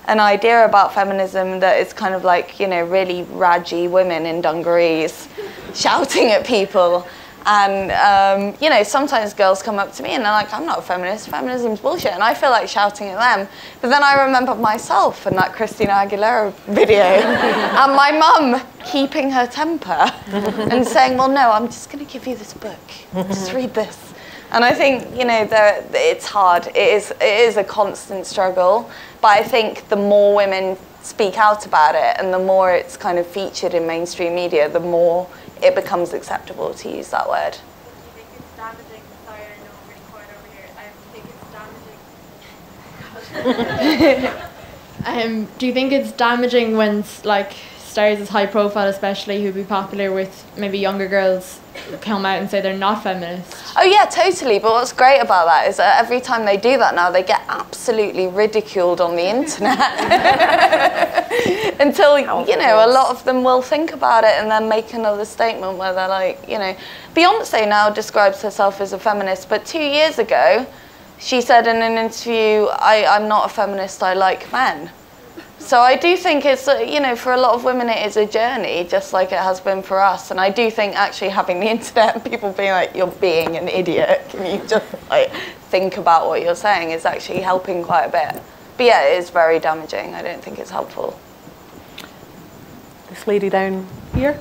an idea about feminism that is kind of like, you know, really raggy women in dungarees shouting at people. And, you know, sometimes girls come up to me and they're like, I'm not a feminist, feminism's bullshit. And I feel like shouting at them. But then I remember myself in that Christina Aguilera video and my mum keeping her temper and saying, well, no, I'm just going to give you this book. Just read this. And I think, you know, it's hard. It is a constant struggle. But I think the more women speak out about it and the more it's kind of featured in mainstream media, the more it becomes acceptable to use that word. Do you think it's damaging? Sorry, I know I'm really quiet over here. I think it's damaging. Do you think it's damaging when like stars as high profile, especially who'd be popular with maybe younger girls, come out and say they're not feminist? Oh yeah, totally. But what's great about that is that every time they do that now, they get absolutely ridiculed on the internet. Until, you know, a lot of them will think about it and then make another statement where they're like, you know, Beyonce now describes herself as a feminist, but 2 years ago, she said in an interview, I'm not a feminist, I like men. So I do think it's, you know, for a lot of women it is a journey, just like it has been for us. And I do think actually having the internet and people being like, you're being an idiot, can you just like think about what you're saying, is actually helping quite a bit. But yeah, it is very damaging. I don't think it's helpful. This lady down here.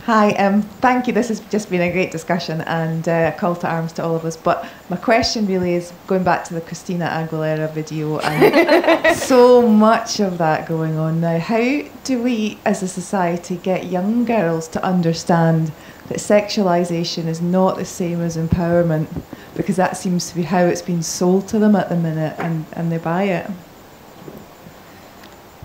Hi, thank you. This has just been a great discussion and a call to arms to all of us. But my question really is going back to the Christina Aguilera video and so much of that going on now. How do we as a society get young girls to understand that sexualisation is not the same as empowerment? Because that seems to be how it's been sold to them at the minute, and they buy it.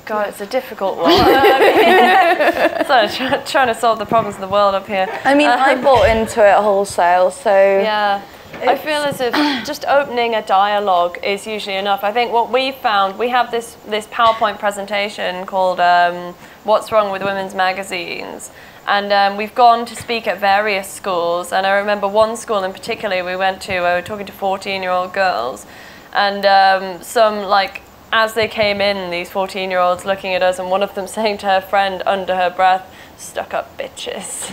God, it's a difficult one. So trying to solve the problems in the world up here. I mean, I bought into it wholesale, so... Yeah. I feel as if just opening a dialogue is usually enough. I think what we found, we have this PowerPoint presentation called What's Wrong with Women's Magazines. And we've gone to speak at various schools. And I remember one school in particular we went to, we were talking to 14-year-old girls. And some, like, as they came in, these 14-year-olds looking at us, and one of them saying to her friend under her breath, "Stuck up bitches."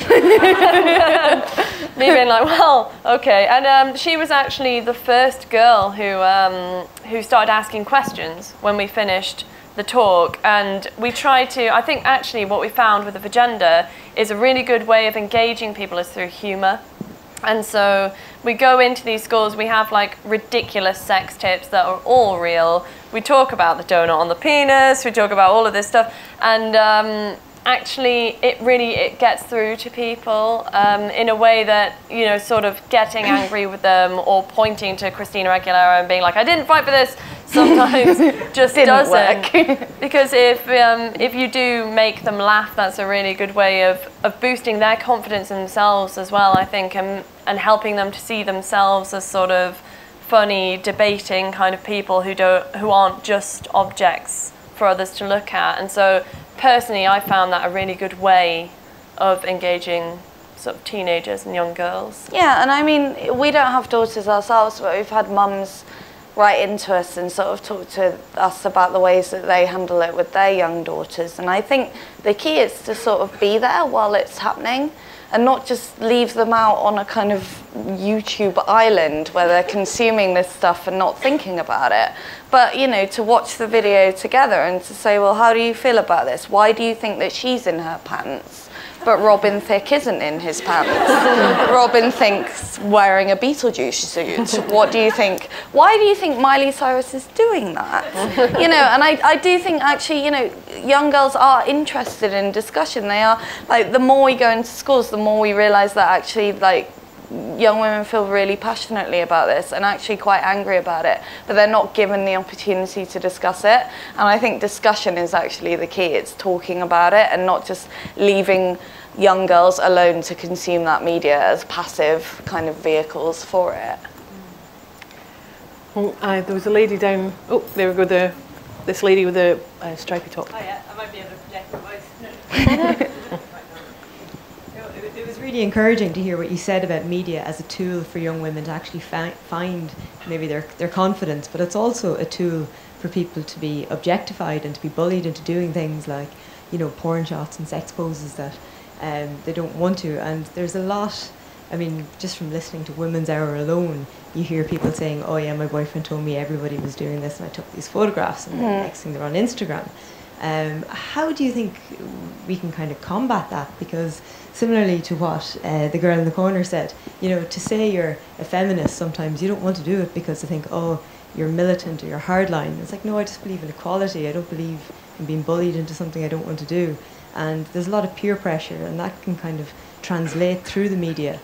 Me being like, well, okay. And she was actually the first girl who started asking questions when we finished the talk. And we tried to, I think actually what we found with the Vagenda is a really good way of engaging people is through humour. And so we go into these schools, we have like ridiculous sex tips that are all real. We talk about the donut on the penis, we talk about all of this stuff. And actually it gets through to people in a way that, you know, sort of getting angry with them or pointing to Christina Aguilera and being like, I didn't fight for this, sometimes just doesn't. Because if you do make them laugh, that's a really good way of boosting their confidence in themselves as well, I think, and helping them to see themselves as sort of funny, debating kind of people who aren't just objects for others to look at. And so personally, I found that a really good way of engaging sort of teenagers and young girls. Yeah, and I mean, we don't have daughters ourselves, but we've had mums write into us and sort of talk to us about the ways that they handle it with their young daughters. And I think the key is to sort of be there while it's happening and not just leave them out on a kind of YouTube island where they're consuming this stuff and not thinking about it. But, you know, to watch the video together and to say, well, how do you feel about this? Why do you think that she's in her pants, but Robin Thicke isn't in his pants? Robin thinks wearing a Beetlejuice suit. What do you think? Why do you think Miley Cyrus is doing that? You know, and I do think actually, you know, young girls are interested in discussion. They are, like, the more we go into schools, the more we realise that actually, like, young women feel really passionately about this and actually quite angry about it, but they're not given the opportunity to discuss it. And I think discussion is actually the key. It's talking about it and not just leaving young girls alone to consume that media as passive kind of vehicles for it. Well, there was a lady down, oh, there we go, this lady with the stripy top. Oh yeah, I might be able to project my voice. It was really encouraging to hear what you said about media as a tool for young women to actually find maybe their confidence, but it's also a tool for people to be objectified and to be bullied into doing things like, you know, porn shots and sex poses that they don't want to. And there's a lot, I mean, just from listening to Women's Hour alone, you hear people saying, oh yeah, my boyfriend told me everybody was doing this and I took these photographs, and then the next thing they're on Instagram. How do you think we can kind of combat that? Because similarly to what the girl in the corner said, you know, to say you're a feminist, sometimes you don't want to do it because they think, oh, you're militant or you're hardline. It's like, no, I just believe in equality. I don't believe in being bullied into something I don't want to do. And there's a lot of peer pressure, and that can kind of translate through the media.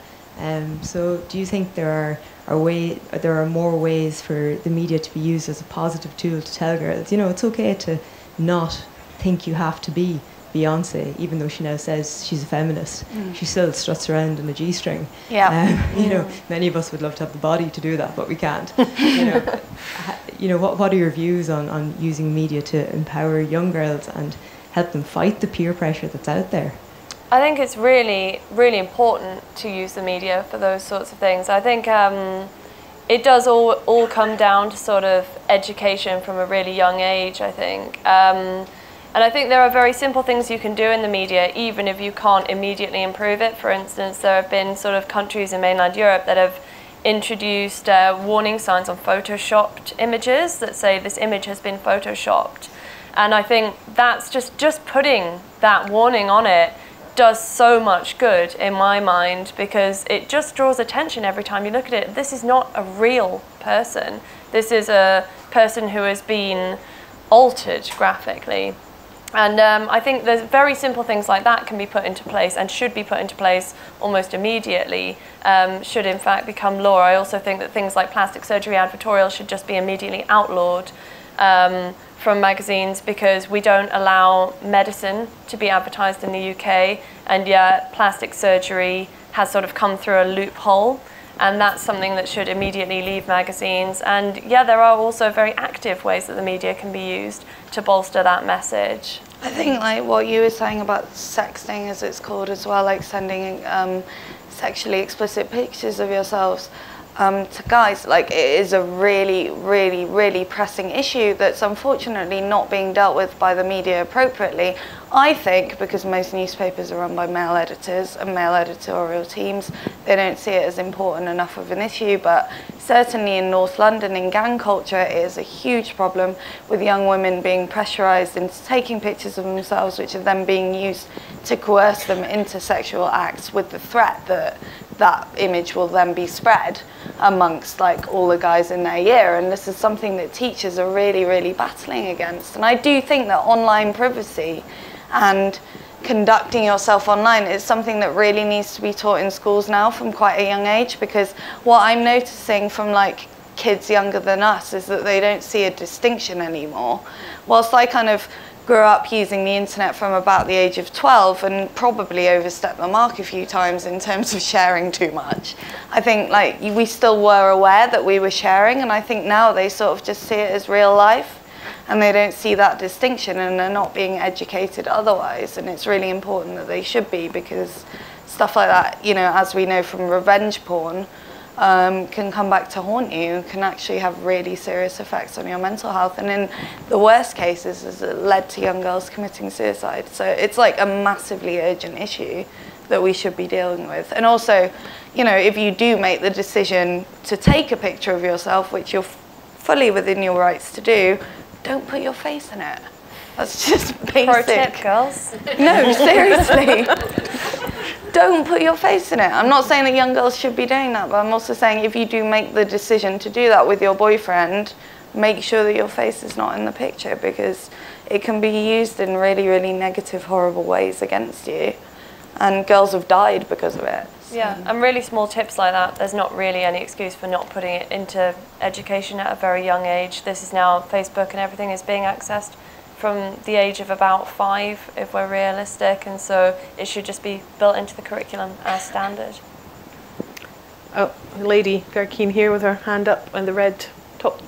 So do you think there are more ways for the media to be used as a positive tool to tell girls, you know, it's okay to not think you have to be Beyonce, even though she now says she's a feminist. She still struts around in a G-string. Yeah. You know, many of us would love to have the body to do that, but we can't. You know, what are your views on using media to empower young girls and help them fight the peer pressure that's out there? I think it's really, really important to use the media for those sorts of things. I think it does all come down to sort of education from a really young age, I think. And I think there are very simple things you can do in the media, even if you can't immediately improve it. For instance, there have been sort of countries in mainland Europe that have introduced warning signs on photoshopped images that say this image has been photoshopped. And I think that's just putting that warning on it does so much good in my mind, because it just draws attention every time you look at it. This is not a real person. This is a person who has been altered graphically. And I think there's very simple things like that can be put into place and should be put into place almost immediately, should in fact become law. I also think that things like plastic surgery advertorial should just be immediately outlawed from magazines, because we don't allow medicine to be advertised in the UK, and yet plastic surgery has sort of come through a loophole, and that's something that should immediately leave magazines. And yeah, there are also very active ways that the media can be used to bolster that message. I think like what you were saying about sexting, as it's called as well, like sending sexually explicit pictures of yourselves, to guys. Like, it is a really, really, really pressing issue that's unfortunately not being dealt with by the media appropriately. I think because most newspapers are run by male editors and male editorial teams, they don't see it as important enough of an issue, but certainly in North London, in gang culture, it is a huge problem with young women being pressurised into taking pictures of themselves, which are then being used to coerce them into sexual acts, with the threat that that image will then be spread amongst like all the guys in their year. And this is something that teachers are really, really battling against. And I do think that online privacy and conducting yourself online is something that really needs to be taught in schools now from quite a young age, because what I'm noticing from like kids younger than us is that they don't see a distinction anymore. Whilst I kind of grew up using the internet from about the age of 12 and probably overstepped the mark a few times in terms of sharing too much, I think like we still were aware that we were sharing, and I think now they sort of just see it as real life and they don't see that distinction, and they're not being educated otherwise. And it's really important that they should be, because stuff like that, you know, as we know from revenge porn, can come back to haunt you, can actually have really serious effects on your mental health, and in the worst cases has led to young girls committing suicide. So it's like a massively urgent issue that we should be dealing with. And also, you know, if you do make the decision to take a picture of yourself, which you're fully within your rights to do, don't put your face in it. That's just basic. Pro tip, girls. No, seriously. Don't put your face in it. I'm not saying that young girls should be doing that, but I'm also saying if you do make the decision to do that with your boyfriend, make sure that your face is not in the picture, because it can be used in really, really negative, horrible ways against you. And girls have died because of it. So. Yeah, and really small tips like that, there's not really any excuse for not putting it into education at a very young age. This is now Facebook and everything is being accessed from the age of about 5, if we're realistic, and so it should just be built into the curriculum as standard. Oh, a lady very keen here with her hand up and the red top.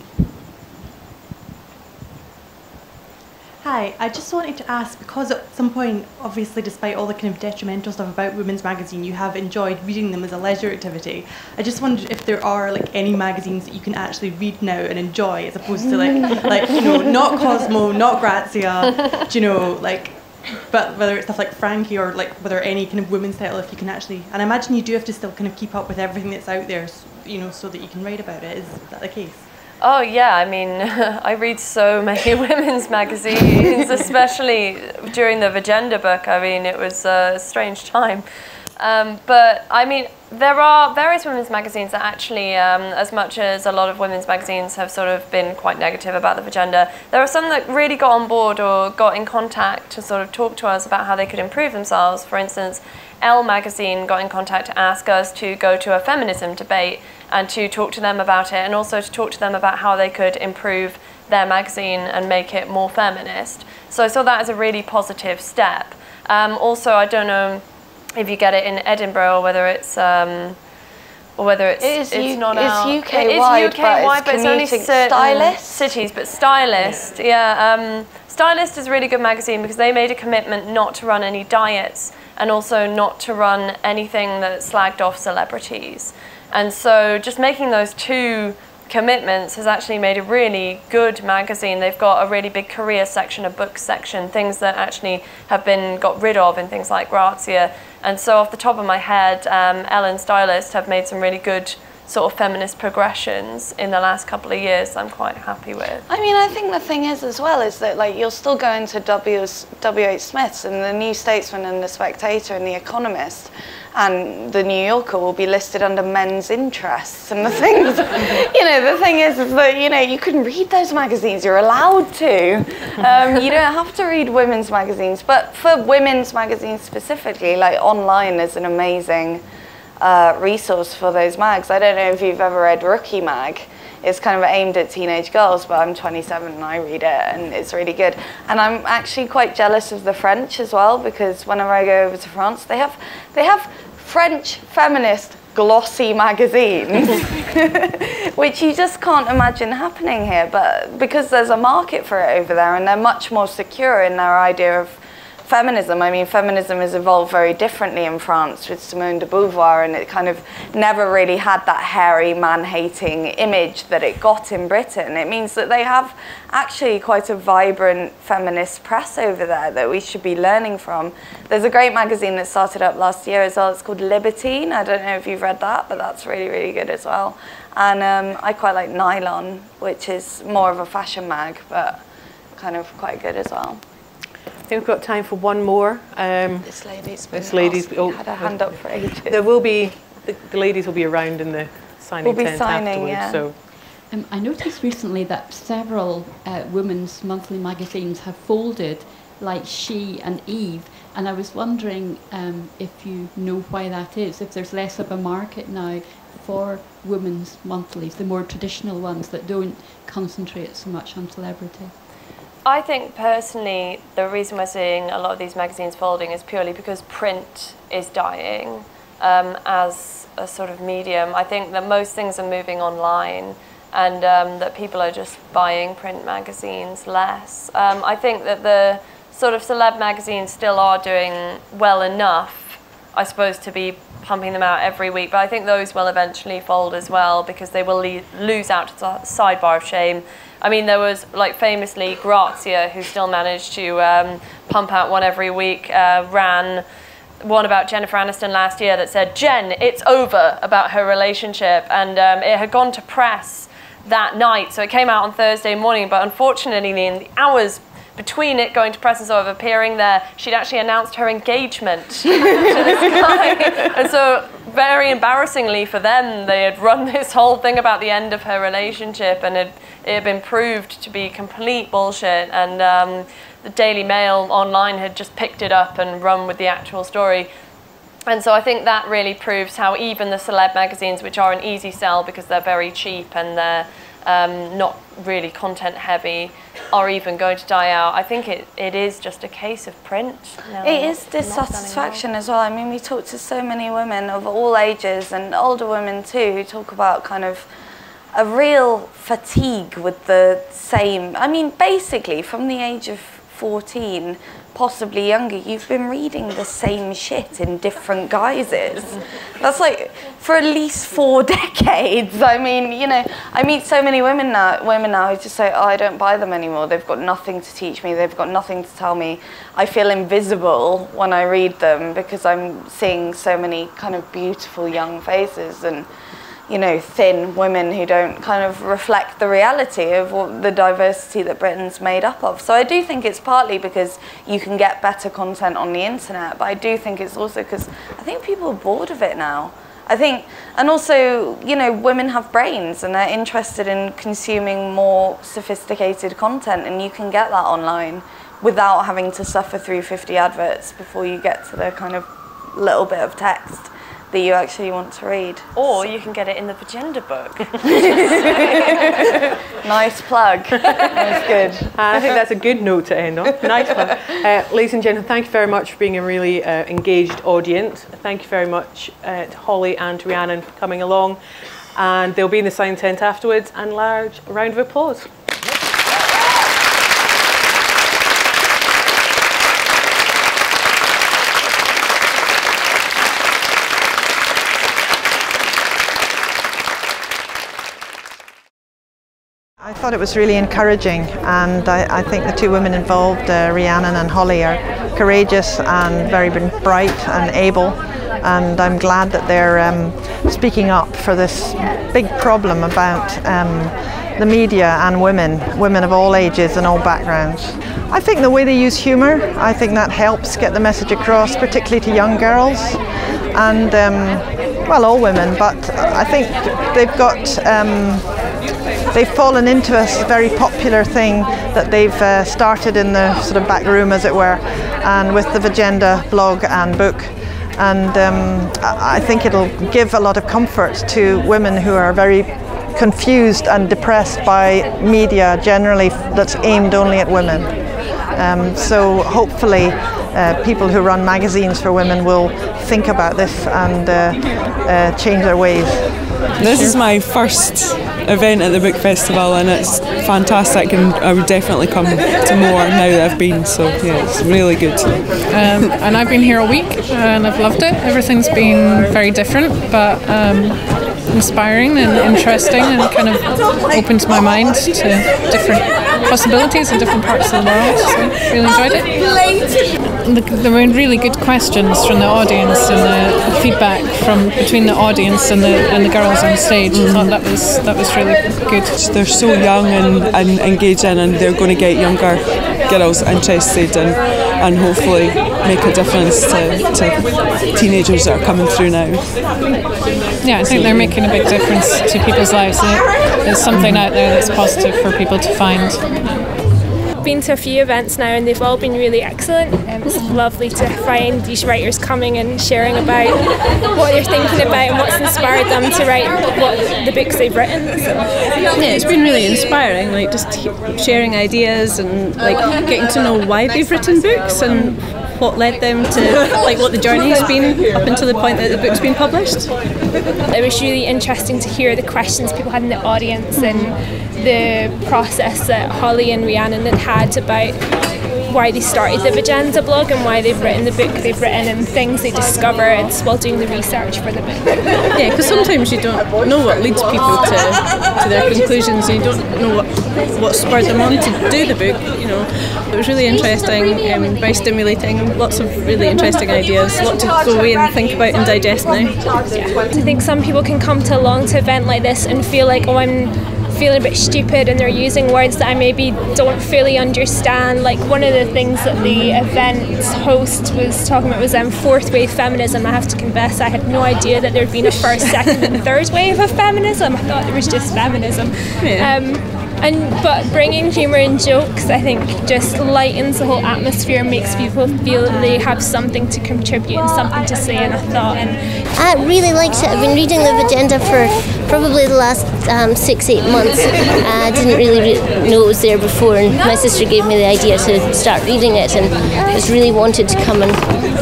Hi, I just wanted to ask, because at some point, obviously despite all the kind of detrimental stuff about women's magazine, you have enjoyed reading them as a leisure activity. I just wondered if there are like any magazines that you can actually read now and enjoy, as opposed to like you know, not Cosmo, not Grazia, you know, like, but whether it's stuff like Frankie or like whether any kind of women's title, if you can actually, and I imagine you do have to still kind of keep up with everything that's out there, you know, so that you can write about it. Is that the case? Oh yeah, I mean, I read so many women's magazines, especially during the Vagenda book. I mean, it was a strange time. But I mean, there are various women's magazines that actually, as much as a lot of women's magazines have sort of been quite negative about the Vagenda, there are some that really got on board or got in contact to sort of talk to us about how they could improve themselves. For instance, Elle magazine got in contact to ask us to go to a feminism debate and to talk to them about it, and also to talk to them about how they could improve their magazine and make it more feminist. So I saw that as a really positive step. Also, I don't know if you get it in Edinburgh or whether it's not out. It's UK-wide, but it's only certain cities. But Stylist, yeah, Stylist is a really good magazine because they made a commitment not to run any diets and also not to run anything that slagged off celebrities. And so just making those two commitments has actually made a really good magazine. They've got a really big career section, a book section, things that actually have been got rid of in things like Grazia. And so off the top of my head, Ellen Stylist have made some really good sort of feminist progressions in the last couple of years I'm quite happy with. I mean, I think the thing is as well is that like you'll still go into W.H. Smith's and the New Statesman and the Spectator and the Economist and the New Yorker will be listed under men's interests, and the things, you know, the thing is that, you know, you can read those magazines, you're allowed to. You don't have to read women's magazines, but for women's magazines specifically, like online is an amazing resource for those mags. I don't know if you've ever read Rookie Mag. It's kind of aimed at teenage girls, but I'm 27 and I read it and it's really good. And I'm actually quite jealous of the French as well, because whenever I go over to France, they have French feminist glossy magazines, which you just can't imagine happening here, but because there's a market for it over there and they're much more secure in their idea of feminism. I mean, feminism has evolved very differently in France with Simone de Beauvoir, and it kind of never really had that hairy, man-hating image that it got in Britain. It means that they have actually quite a vibrant feminist press over there that we should be learning from. There's a great magazine that started up last year as well. It's called Libertine. I don't know if you've read that, but that's really, really good as well. And I quite like Nylon, which is more of a fashion mag, but kind of quite good as well. I think we've got time for one more. This lady's had her hand up for ages. There will be, the ladies will be around in the signing tent afterwards. Yeah. So. I noticed recently that several women's monthly magazines have folded, like She and Eve, and I was wondering if you know why that is, if there's less of a market now for women's monthlies, the more traditional ones that don't concentrate so much on celebrity. I think personally the reason we're seeing a lot of these magazines folding is purely because print is dying as a sort of medium. I think that most things are moving online, and that people are just buying print magazines less. I think that the sort of celeb magazines still are doing well enough, I suppose, to be pumping them out every week, but I think those will eventually fold as well because they will lose out to the sidebar of shame. I mean, there was, like, famously Grazia, who still managed to pump out one every week, ran one about Jennifer Aniston last year that said, "Jen, it's over," about her relationship, and it had gone to press that night, so it came out on Thursday morning, but unfortunately in the hours between it going to press and sort of appearing there, she'd actually announced her engagement to this guy. And so, very embarrassingly for them, they had run this whole thing about the end of her relationship, and it had been proved to be complete bullshit, and the Daily Mail online had just picked it up and run with the actual story. And so I think that really proves how even the celeb magazines, which are an easy sell because they're very cheap and they're not really content heavy, are even going to die out. I think it is just a case of print. It is dissatisfaction as well. I mean, we talk to so many women of all ages and older women too who talk about kind of a real fatigue with the same, I mean, basically from the age of 14, possibly younger, you've been reading the same shit in different guises. That's like for at least 4 decades. I mean, you know, I meet so many women now who just say, "Oh, I don't buy them anymore. They've got nothing to teach me. They've got nothing to tell me. I feel invisible when I read them because I'm seeing so many kind of beautiful young faces and, you know, thin women who don't kind of reflect the reality of what the diversity that Britain's made up of." So I do think it's partly because you can get better content on the internet, but I do think it's also because I think people are bored of it now. I think, and also, you know, women have brains and they're interested in consuming more sophisticated content, and you can get that online without having to suffer through 50 adverts before you get to the kind of little bit of text that you actually want to read. Or you can get it in the Vagenda book. Nice plug. That's good. I think that's a good note to end on. Nice one. Ladies and gentlemen, thank you very much for being a really engaged audience. Thank you very much to Holly and to Rhiannon for coming along. And they'll be in the sign tent afterwards, and large round of applause. I thought it was really encouraging, and I think the two women involved, Rhiannon and Holly, are courageous and very bright and able, and I'm glad that they're speaking up for this big problem about the media and women of all ages and all backgrounds. I think the way they use humour, I think that helps get the message across, particularly to young girls and well, all women, but I think they've got they've fallen into a very popular thing that they've started in the sort of back room, as it were, and with the Vagenda blog and book. And I think it'll give a lot of comfort to women who are very confused and depressed by media generally that's aimed only at women. So hopefully people who run magazines for women will think about this and change their ways. This is my first event at the book festival, and it's fantastic, and I would definitely come to more now that I've been, so yeah, it's really good. And I've been here a week and I've loved it. Everything's been very different, but inspiring and interesting, and kind of opened my mind to different possibilities in different parts of the world, so really enjoyed it. There were really good questions from the audience, and the feedback from between the audience and the girls on stage. I thought that was really good. They're so young and engaging, and they're going to get younger girls interested and hopefully make a difference to teenagers that are coming through now. Yeah, I think they're making a big difference to people's lives. There's something out there that's positive for people to find. I've been to a few events now and they've all been really excellent. It's lovely to find these writers coming and sharing about what they're thinking about and what's inspired them to write the books they've written. So. Yeah, it's been really inspiring, like just sharing ideas and like getting to know why they've written books and what led them to, like what the journey has been up until the point that the book's been published. It was really interesting to hear the questions people had in the audience and the process that Holly and Rhiannon had about why they started the Vagenda blog and why they've written the book they've written and things they discovered while doing the research for the book. Yeah, because sometimes you don't know what leads people to their conclusions, and you don't know what spurred them on to do the book. You know, it was really interesting, very stimulating, lots of really interesting ideas, a lot to go away and think about and digest now. Yeah. I think some people can come along to an event like this and feel like, oh, I'm feeling a bit stupid, and they're using words that I maybe don't fully understand. Like one of the things that the event's host was talking about was fourth wave feminism. I have to confess I had no idea that there'd been a first, second and third wave of feminism. I thought it was just feminism. Yeah. But bringing humour and jokes, I think, just lightens the whole atmosphere and makes people feel that they have something to contribute and something to say and a thought. And I really liked it. I've been reading the Vagenda for probably the last 6-8 months. I didn't really know it was there before, and my sister gave me the idea to start reading it, and I just really wanted to come and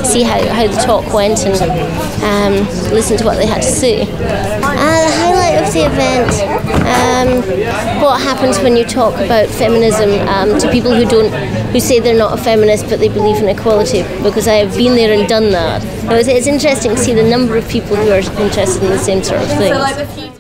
see how the talk went and listen to what they had to say. The highlight of the event, what happens when you talk about feminism to people who say they're not a feminist but they believe in equality, because I have been there and done that. It's interesting to see the number of people who are interested in the same sort of things.